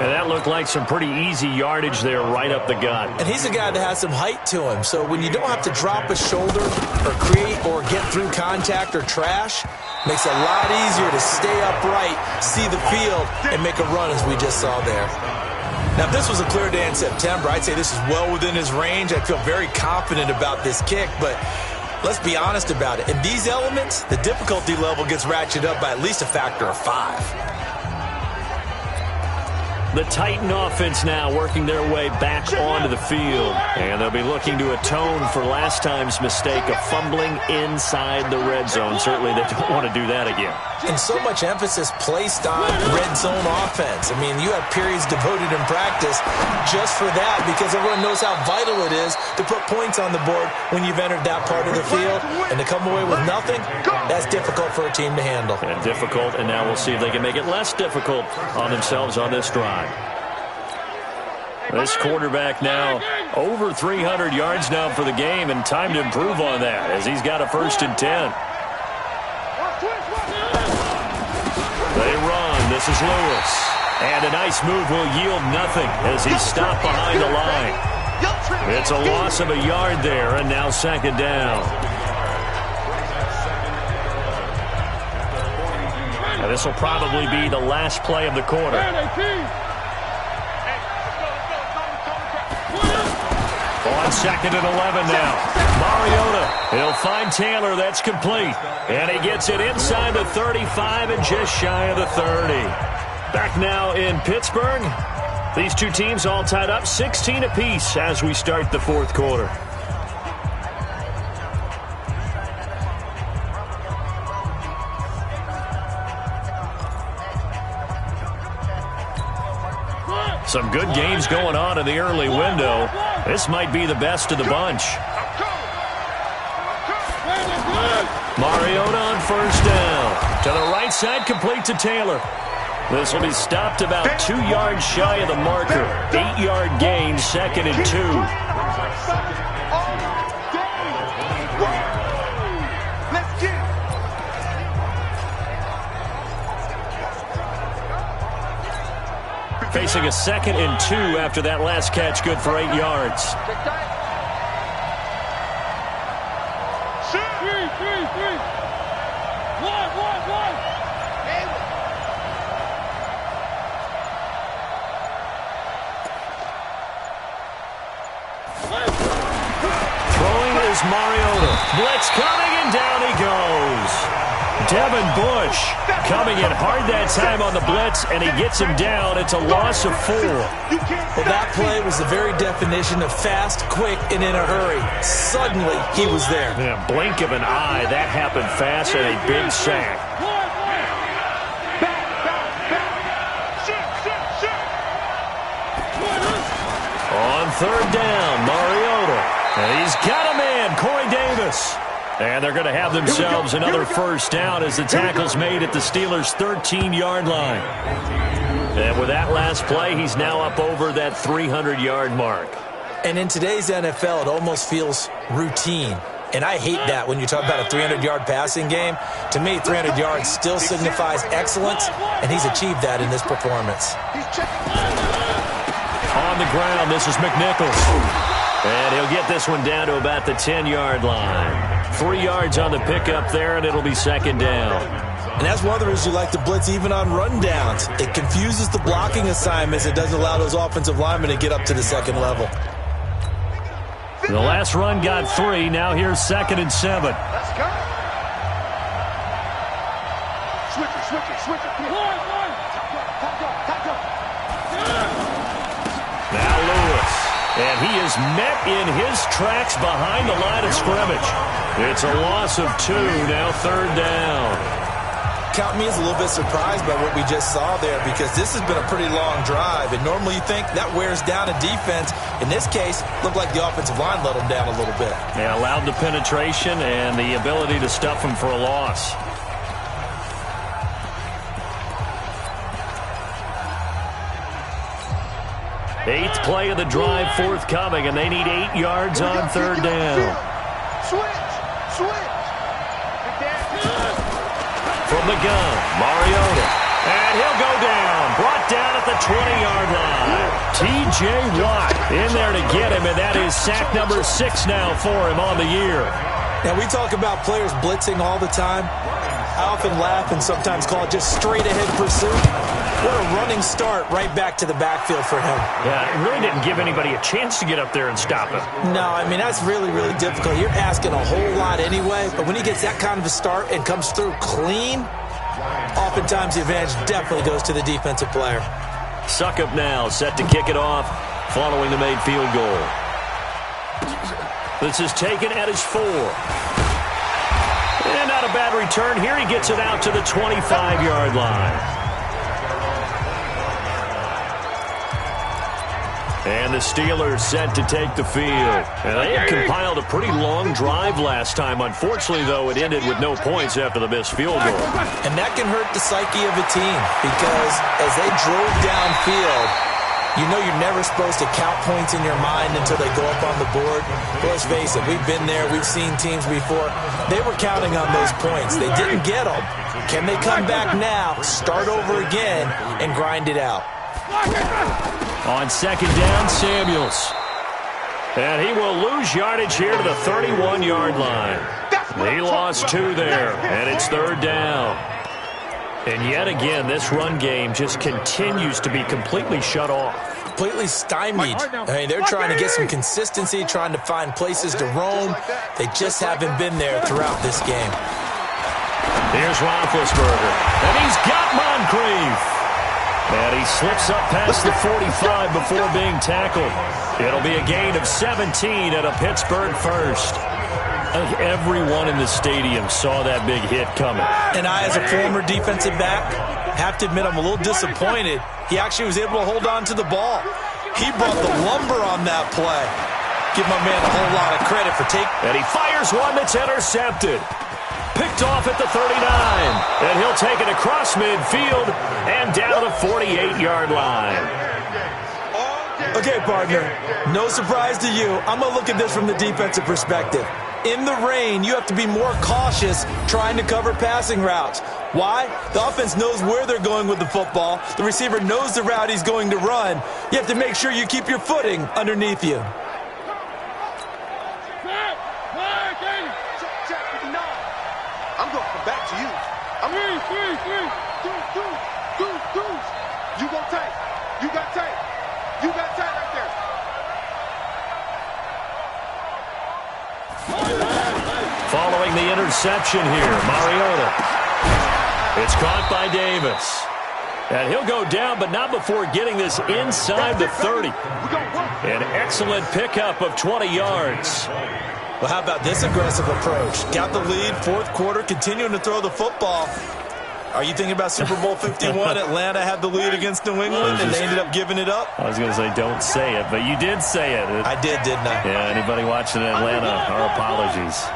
And that looked like some pretty easy yardage there right up the gut. And he's a guy that has some height to him. So when you don't have to drop a shoulder or create or get through contact or trash, makes it a lot easier to stay upright, see the field, and make a run as we just saw there. Now, if this was a clear day in September, I'd say this is well within his range. I feel very confident about this kick, but let's be honest about it. In these elements, the difficulty level gets ratcheted up by at least a factor of 5. The Titan offense now working their way back onto the field. And they'll be looking to atone for last time's mistake of fumbling inside the red zone. Certainly they don't want to do that again. And so much emphasis placed on red zone offense. I mean, you have periods devoted in practice just for that because everyone knows how vital it is to put points on the board when you've entered that part of the field. And to come away with nothing, that's difficult for a team to handle. And difficult, and now we'll see if they can make it less difficult on themselves on this drive. This quarterback now over 300 yards now for the game, and time to improve on that as he's got a 1st and 10. They run. This is Lewis. And a nice move will yield nothing as he's stopped behind the line. It's a loss of a yard there, and now 2nd down. Now this will probably be the last play of the quarter. On 2nd and 11 now. Mariota, he'll find Taylor. That's complete. And he gets it inside the 35 and just shy of the 30. Back now in Pittsburgh. These two teams all tied up 16 apiece as we start the 4th quarter. Some good games going on in the early window. This might be the best of the bunch. Mariota on 1st down. To the right side, complete to Taylor. This will be stopped about 2 yards shy of the marker. 8-yard gain, 2nd and 2. Facing a 2nd and 2 after that last catch, good for 8 yards. Throwing is Mariota. Blitz coming, and down he goes. Devin Bush coming in hard that time on the blitz, and he gets him down. It's a loss of 4. Well, that play was the very definition of fast, quick, and in a hurry. Suddenly, he was there. In a blink of an eye, that happened fast, and a big sack. On 3rd down, Mariota. And he's got him in, Corey Davis. And they're going to have themselves another first down as the tackle's made at the Steelers' 13-yard line. And with that last play, he's now up over that 300-yard mark. And in today's NFL, it almost feels routine. And I hate that when you talk about a 300-yard passing game. To me, 300 yards still signifies excellence, and he's achieved that in this performance. On the ground. This is McNichols. And he'll get this one down to about the 10-yard line. 3 yards on the pickup there, and it'll be second down. And that's one of the reasons you like to blitz even on rundowns. It confuses the blocking assignments. It doesn't allow those offensive linemen to get up to the second level. The last run got 3. Now here's 2nd and 7. Let's go. Switch it. Now Lewis. And he is met in his tracks behind the line of scrimmage. It's a loss of 2. Now 3rd down. Count me as a little bit surprised by what we just saw there, because this has been a pretty long drive, and normally you think that wears down a defense. In this case, looked like the offensive line let them down a little bit. They allowed the penetration and the ability to stuff them for a loss. Eighth play of the drive forthcoming, and they need 8 yards on 3rd down. Switch. From the gun, Mariota. And he'll go down. Brought down at the 20-yard line. T.J. Watt in there to get him, and that is sack number 6 now for him on the year. Now, we talk about players blitzing all the time. I often laugh and sometimes call it just straight-ahead pursuit. What a running start right back to the backfield for him. Yeah, it really didn't give anybody a chance to get up there and stop him. No, I mean, that's really, really difficult. You're asking a whole lot anyway, but when he gets that kind of a start and comes through clean, oftentimes the advantage definitely goes to the defensive player. Suckup now, set to kick it off, following the made field goal. This is taken at his 4. And not a bad return. Here he gets it out to the 25-yard line. And the Steelers set to take the field. And they had compiled a pretty long drive last time. Unfortunately, though, it ended with no points after the missed field goal. And that can hurt the psyche of a team, because as they drove downfield, you know you're never supposed to count points in your mind until they go up on the board. But let's face it, we've been there. We've seen teams before. They were counting on those points. They didn't get them. Can they come back now, start over again, and grind it out? On 2nd down, Samuels. And he will lose yardage here to the 31-yard line. He lost 2 there, and it's 3rd down. And yet again, this run game just continues to be completely shut off. Completely stymied. I mean, they're trying to get some consistency, trying to find places to roam. They just haven't been there throughout this game. Here's Roethlisberger, and he's got Moncrief. And he slips up past the 45 before being tackled. It'll be a gain of 17 at a Pittsburgh first. I think everyone in the stadium saw that big hit coming. And I, as a former defensive back, have to admit I'm a little disappointed. He actually was able to hold on to the ball. He brought the lumber on that play. Give my man a whole lot of credit for taking. And he fires one that's intercepted. Picked off at the 39. And he'll take it across midfield and down the 48-yard line. Okay, partner, no surprise to you. I'm going to look at this from the defensive perspective. In the rain, you have to be more cautious trying to cover passing routes. Why? The offense knows where they're going with the football. The receiver knows the route he's going to run. You have to make sure you keep your footing underneath you. I'm going to come back to you. I'm going to You go tight. You got tight. You got tight right there. Following the interception here, Mariota. It's caught by Davis. And he'll go down, but not before getting this inside the 30. An excellent pickup of 20 yards. Well, how about this aggressive approach? Got the lead, 4th quarter, continuing to throw the football. Are you thinking about Super Bowl 51? Atlanta had the lead against New England, and they ended up giving it up? I was going to say don't say it, but you did say it. I did, didn't I? Yeah, anybody watching Atlanta, our apologies.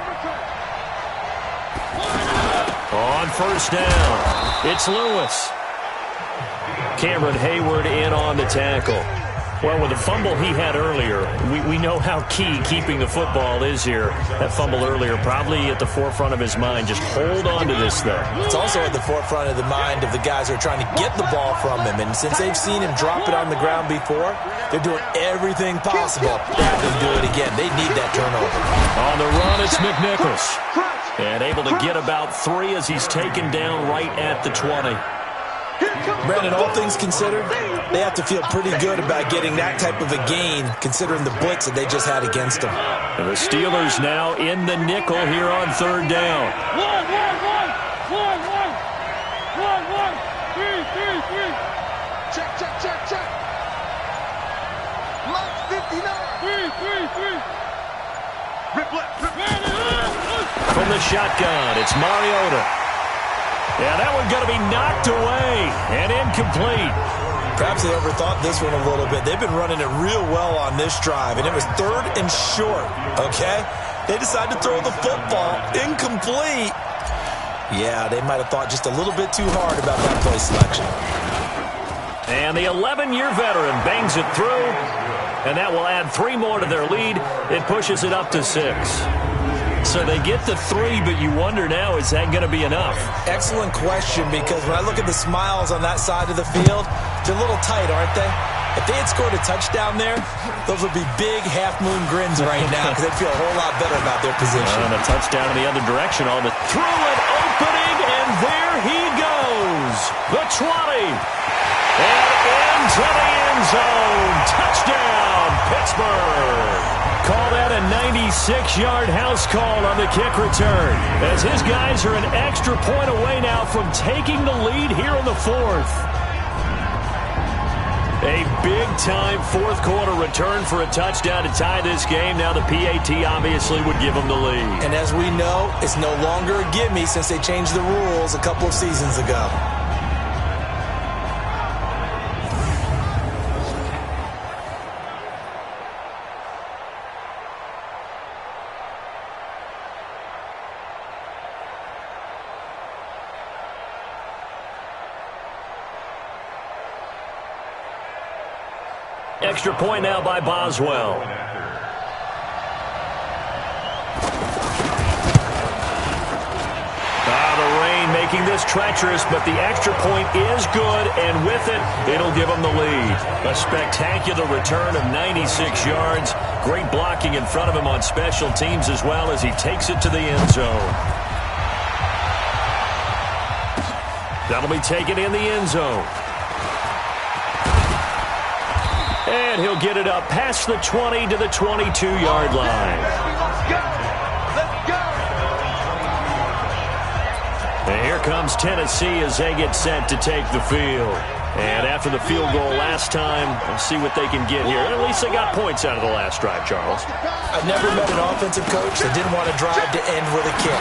On 1st down, it's Lewis. Cameron Hayward in on the tackle. Well, with the fumble he had earlier, we know how key keeping the football is here. That fumble earlier probably at the forefront of his mind. Just hold on to this thing. It's also at the forefront of the mind of the guys who are trying to get the ball from him. And since they've seen him drop it on the ground before, they're doing everything possible to have him do it again. They need that turnover. On the run, it's McNichols. And able to get about 3 as he's taken down right at the 20. Brandon, all things considered, they have to feel pretty good about getting that type of a gain, considering the blitz that they just had against them. And the Steelers now in the nickel here on 3rd down. Check. Left 59. Rip left. From the shotgun, it's Mariota. Yeah, that one going to be knocked away and incomplete. Perhaps they overthought this one a little bit. They've been running it real well on this drive, and it was 3rd and short, okay? They decided to throw the football incomplete. Yeah, they might have thought just a little bit too hard about that play selection. And the 11-year veteran bangs it through, and that will add 3 more to their lead. It pushes it up to 6. So they get the 3, but you wonder now, is that going to be enough? Excellent question, because when I look at the smiles on that side of the field, they're a little tight, aren't they? If they had scored a touchdown there, those would be big half-moon grins right now because they'd feel a whole lot better about their position. And a touchdown in the other direction on the through an opening, and there he goes. The 20. And into the end zone. Touchdown, Pittsburgh. Call that a 96-yard house call on the kick return, as his guys are an extra point away now from taking the lead here in the 4th. A big-time 4th quarter return for a touchdown to tie this game. Now the PAT obviously would give them the lead. And as we know, it's no longer a gimme since they changed the rules a couple of seasons ago. Extra point now by Boswell. The rain making this treacherous, but the extra point is good, and with it, it'll give them the lead. A spectacular return of 96 yards. Great blocking in front of him on special teams as well as he takes it to the end zone. That'll be taken in the end zone. And he'll get it up past the 20 to the 22-yard line. Let's go. And here comes Tennessee as they get set to take the field. And after the field goal last time, we'll see what they can get here. At least they got points out of the last drive, Charles. I've never met an offensive coach that didn't want to drive to end with a kick.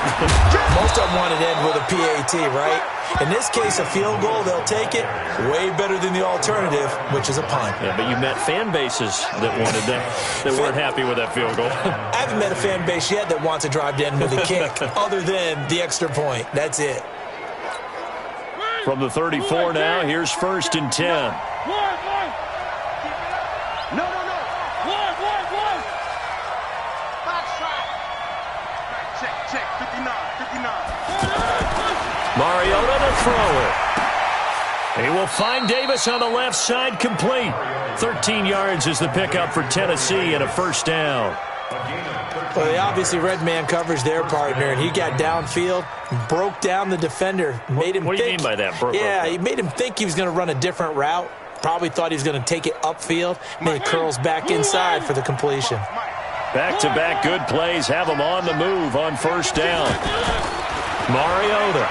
Most of them wanted to end with a PAT, right? In this case, a field goal, they'll take it. Way better than the alternative, which is a punt. Yeah, but you met fan bases that wanted that weren't happy with that field goal. I haven't met a fan base yet that wants to drive to end with a kick other than the extra point. That's it. From the 34 now, here's 1st and 10. No. Backslide. Check. 59. Mariota to throw it. He will find Davis on the left side, complete. 13 yards is the pickup for Tennessee and a 1st down. Well, they obviously read man coverage their partner, and he got downfield, broke down the defender, made him What do you think. mean by that? He made him think he was going to run a different route. Probably thought he was going to take it upfield, and then he curls back inside for the completion. Back-to-back good plays have him on the move on 1st down. Mariota.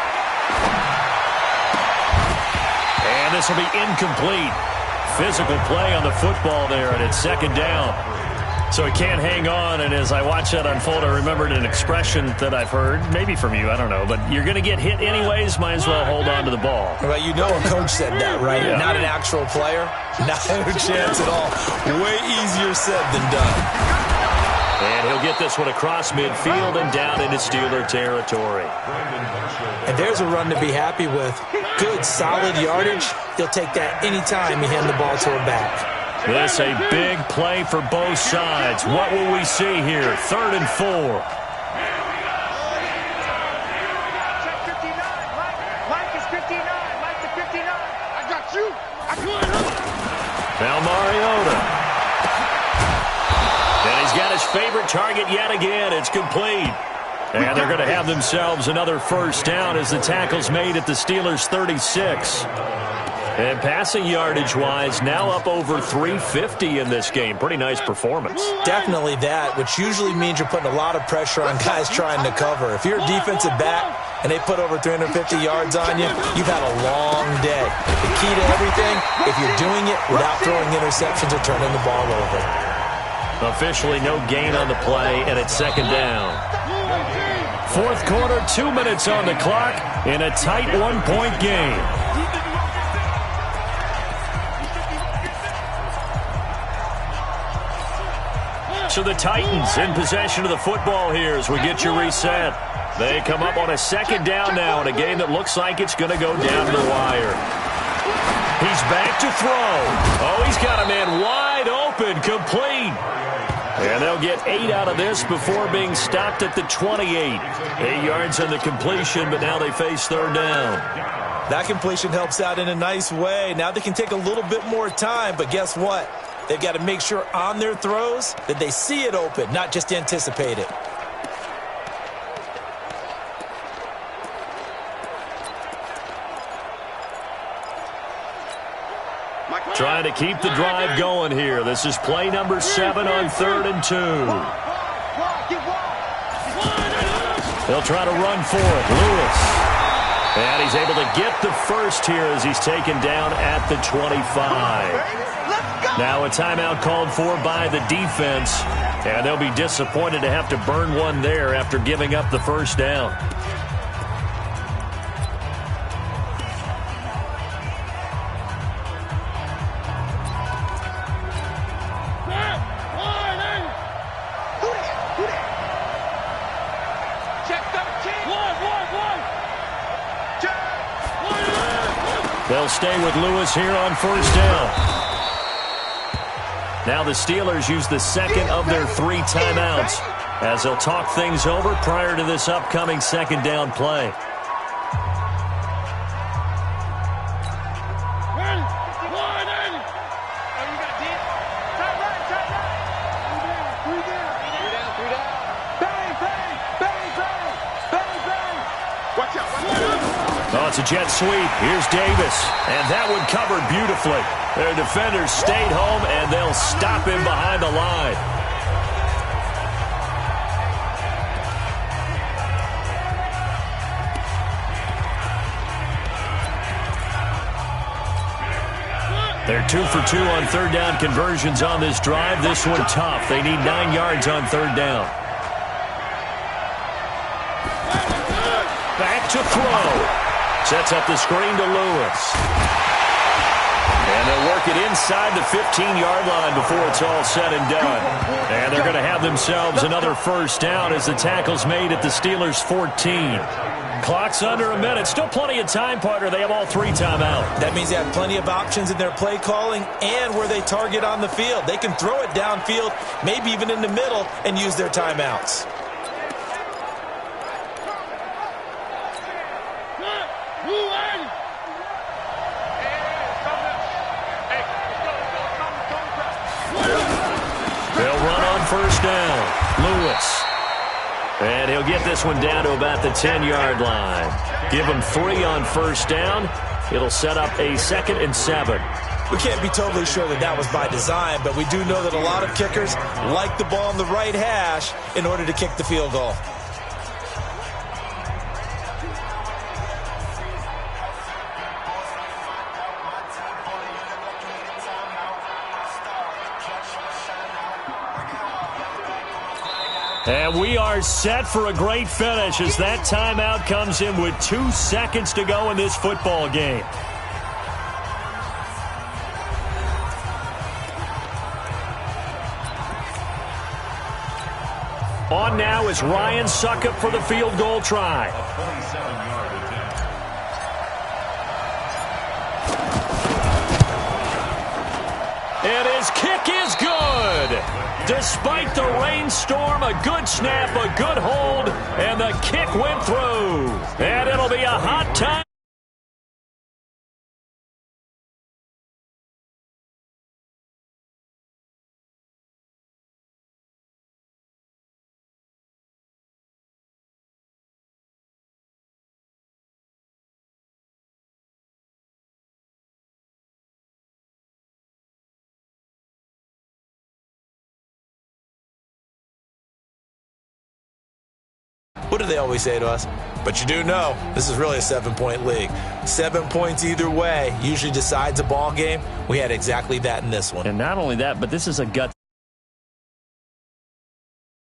And this will be incomplete. Physical play on the football there, and it's 2nd down. So he can't hang on, and as I watch that unfold, I remembered an expression that I've heard, maybe from you, I don't know, but you're going to get hit anyways, might as well hold on to the ball. Well, you know a coach said that, right? Yeah. Not an actual player. Not a chance at all. Way easier said than done. And he'll get this one across midfield and down into Steeler territory. And there's a run to be happy with. Good, solid yardage. He'll take that anytime you hand the ball to a back. This a big play for both sides. What will we see here? 3rd and 4. Check 59. Mike is 59. Mike is 59. I got you. Now Mariota. And he's got his favorite target yet again. It's complete. And they're going to have themselves another first down as the tackle's made at the Steelers' 36. And passing yardage-wise, now up over 350 in this game. Pretty nice performance. Definitely that, which usually means you're putting a lot of pressure on guys trying to cover. If you're a defensive back and they put over 350 yards on you, you've had a long day. The key to everything, if you're doing it without throwing interceptions or turning the ball over. Officially no gain on the play, and it's 2nd down. 4th quarter, 2 minutes on the clock in a tight 1-point game. So the Titans in possession of the football here as we get you reset. They come up on a 2nd down now in a game that looks like it's going to go down to the wire. He's back to throw. Oh, he's got a man wide open, complete. And they'll get 8 out of this before being stopped at the 28. 8 yards on the completion, but now they face 3rd down. That completion helps out in a nice way. Now they can take a little bit more time, but guess what? They've got to make sure on their throws that they see it open, not just anticipate it. Trying to keep the drive going here. This is play number 7 on 3rd and 2. They'll try to run for it. Lewis. And he's able to get the first here as he's taken down at the 25. Now a timeout called for by the defense. And they'll be disappointed to have to burn one there after giving up the first down. They'll stay with Lewis here on 1st down. Now the Steelers use the 2nd of their 3 timeouts as they'll talk things over prior to this upcoming 2nd down play. Oh, it's a jet sweep. Here's Davis. And that one covered beautifully. Their defenders stayed home, and they'll stop him behind the line. They're 2 for 2 on 3rd down conversions on this drive. This one tough. They need 9 yards on 3rd down. Back to throw. Sets up the screen to Lewis. And they'll work it inside the 15-yard line before it's all said and done. And they're going to have themselves another first down as the tackle's made at the Steelers' 14. Clock's under a minute. Still plenty of time, partner. They have all 3 timeout. That means they have plenty of options in their play calling and where they target on the field. They can throw it downfield, maybe even in the middle, and use their timeouts. First down, Lewis. And he'll get this one down to about the 10-yard line. Give him 3 on first down. It'll set up a 2nd and 7. We can't be totally sure that that was by design, but we do know that a lot of kickers like the ball on the right hash in order to kick the field goal. And we are set for a great finish as that timeout comes in with 2 seconds to go in this football game. On now is Ryan Succop for the field goal try. And his kick is good. Despite the rainstorm, a good snap, a good hold, and the kick went through. And it'll be a hot time. What do they always say to us? But you do know this is really a 7-point league. 7 points either way usually decides a ball game. We had exactly that in this one. And not only that, but this is a gut.